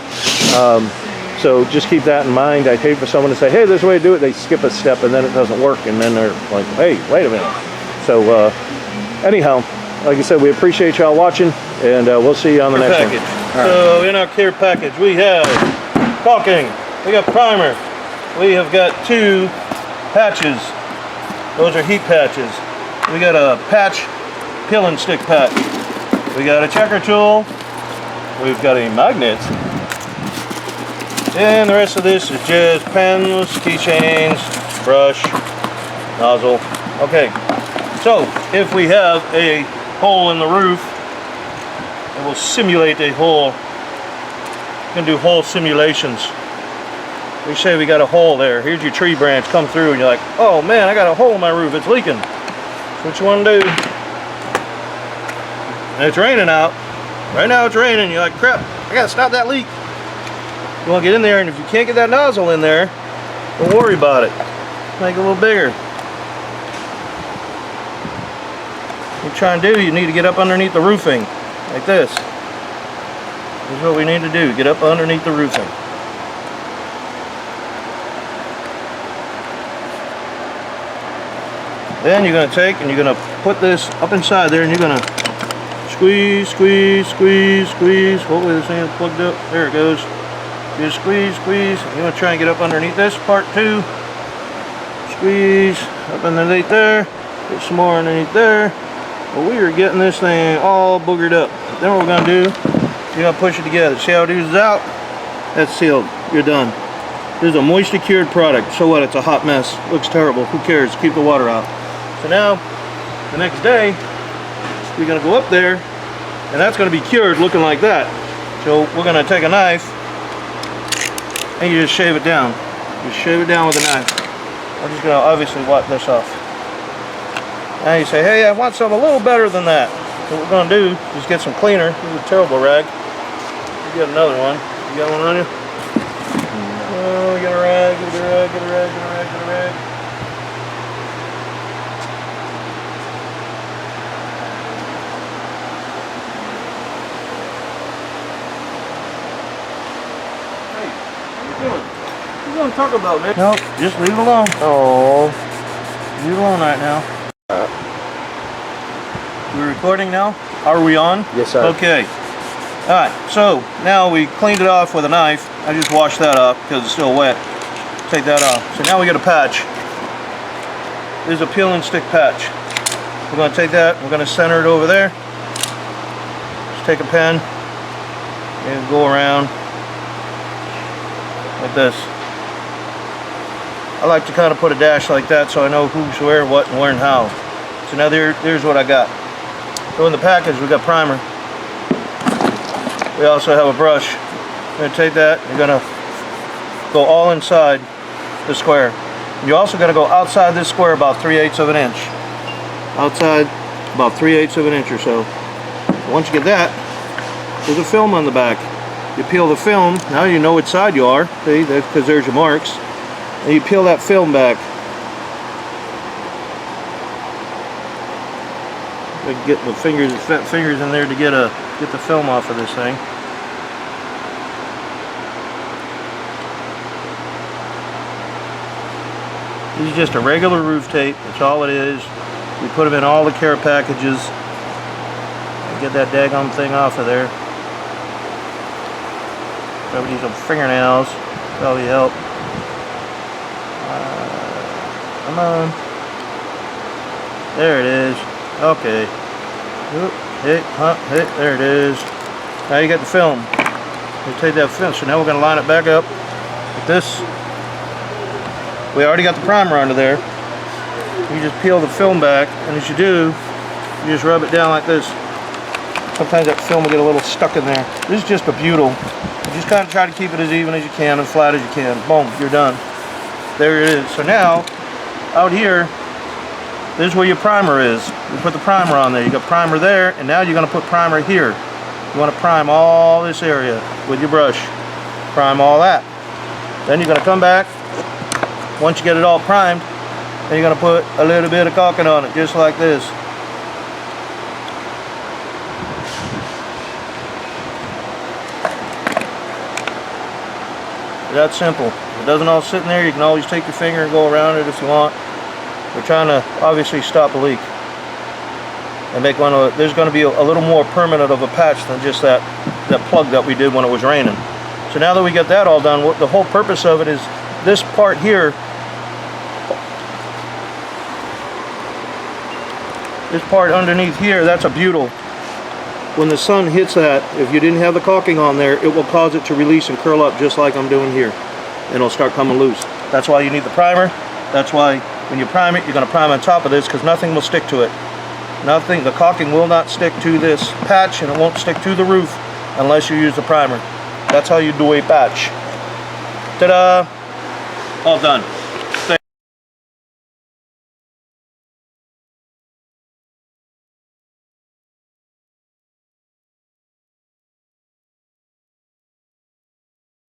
So just keep that in mind. I'd hate for someone to say, hey, there's a way to do it. They skip a step and then it doesn't work. And then they're like, hey, wait a minute. So anyhow, like I said, we appreciate y'all watching, and we'll see you on the next one. Right. So in our care package, we have caulking. We got primer. We have got 2 patches. Those are heat patches. we got a patch, peel and stick patch. We got a checker tool. We've got a magnet. And the rest of this is just pens, keychains, brush, nozzle. Okay, so if we have a hole in the roof, it will simulate a hole. You can do hole simulations. We say we got a hole there. Here's your tree branch come through and you're like, oh man, I got a hole in my roof, it's leaking. What you want to do? And it's raining out. Right now it's raining. You're like, crap, I gotta stop that leak. You want to get in there, and if you can't get that nozzle in there, don't worry about it. Make it a little bigger. What you're trying to do, you need to get up underneath the roofing, like this. This is what we need to do, get up underneath the roofing. Then you're going to take and you're going to put this up inside there, and you're going to squeeze, squeeze, squeeze, squeeze. Hopefully this thing is plugged up. There it goes. You squeeze, squeeze. You want to try and get up underneath this part too. Squeeze up underneath there. Get some more underneath there. But we are getting this thing all boogered up. Then what we're going to do, you're going to push it together. See how it oozes out? That's sealed. You're done. This is a moisture cured product. So what? It's a hot mess. Looks terrible. Who cares? Keep the water out. So now, the next day, we're going to go up there, and that's going to be cured looking like that. So we're going to take a knife, and you just shave it down. Just shave it down with a knife. I'm just going to obviously wipe this off. Now you say, hey, I want something a little better than that. So what we're going to do is get some cleaner. This is a terrible rag. You got another one. You got one on you? Oh, get a rag, get a rag, get a rag, get a rag, get a rag. What you gonna talk about, man? No, just leave it alone. Oh, leave it alone right now. We're recording now? Are we on? Yes, sir. Okay. Alright, so now we cleaned it off with a knife. I just washed that off because it's still wet. Take that off. So now we got a patch. This is a peel and stick patch. We're going to take that, we're going to center it over there. Just take a pen and go around like this. I like to kind of put a dash like that so I know who's where, what, and where, and how. So now there's what I got. So in the package we got primer. We also have a brush. You're going to take that, you're going to go all inside the square. You're also going to go outside this square about 3/8 of an inch. Outside about 3/8 of an inch or so. Once you get that, there's a film on the back. You peel the film, now you know which side you are, see, because there's your marks. And you peel that film back. I get the fingers in there to get the film off of this thing. This is just a regular roof tape. That's all it is. We put them in all the care packages. Get that daggone thing off of there. Probably need some fingernails. Probably help. Come on. There it is. Okay. There it is. Now you got the film. You take that film. So now we're going to line it back up with this. We already got the primer under there. You just peel the film back, and as you do, you just rub it down like this. Sometimes that film will get a little stuck in there. This is just a butyl. You just kind of try to keep it as even as you can, as flat as you can. Boom, you're done. There it is. So now, out here, this is where your primer is. You put the primer on there. You got primer there, and now you're going to put primer here. You want to prime all this area with your brush. Prime all that. Then you're going to come back. Once you get it all primed, then you're going to put a little bit of caulking on it, just like this. That's simple. If it doesn't all sit in there, you can always take your finger and go around it if you want. We're trying to obviously stop a leak and make one of. There's going to be a little more permanent of a patch than just that plug that we did when it was raining. So now that we got that all done, the whole purpose of it is this part here. this part underneath here, that's a butyl. When the sun hits that, if you didn't have the caulking on there, it will cause it to release and curl up just like I'm doing here. And it'll start coming loose. That's why you need the primer. That's why when you prime it, you're going to prime on top of this, because nothing will stick to it. Nothing, the caulking will not stick to this patch, and it won't stick to the roof unless you use the primer. That's how you do a patch. Ta-da! All done.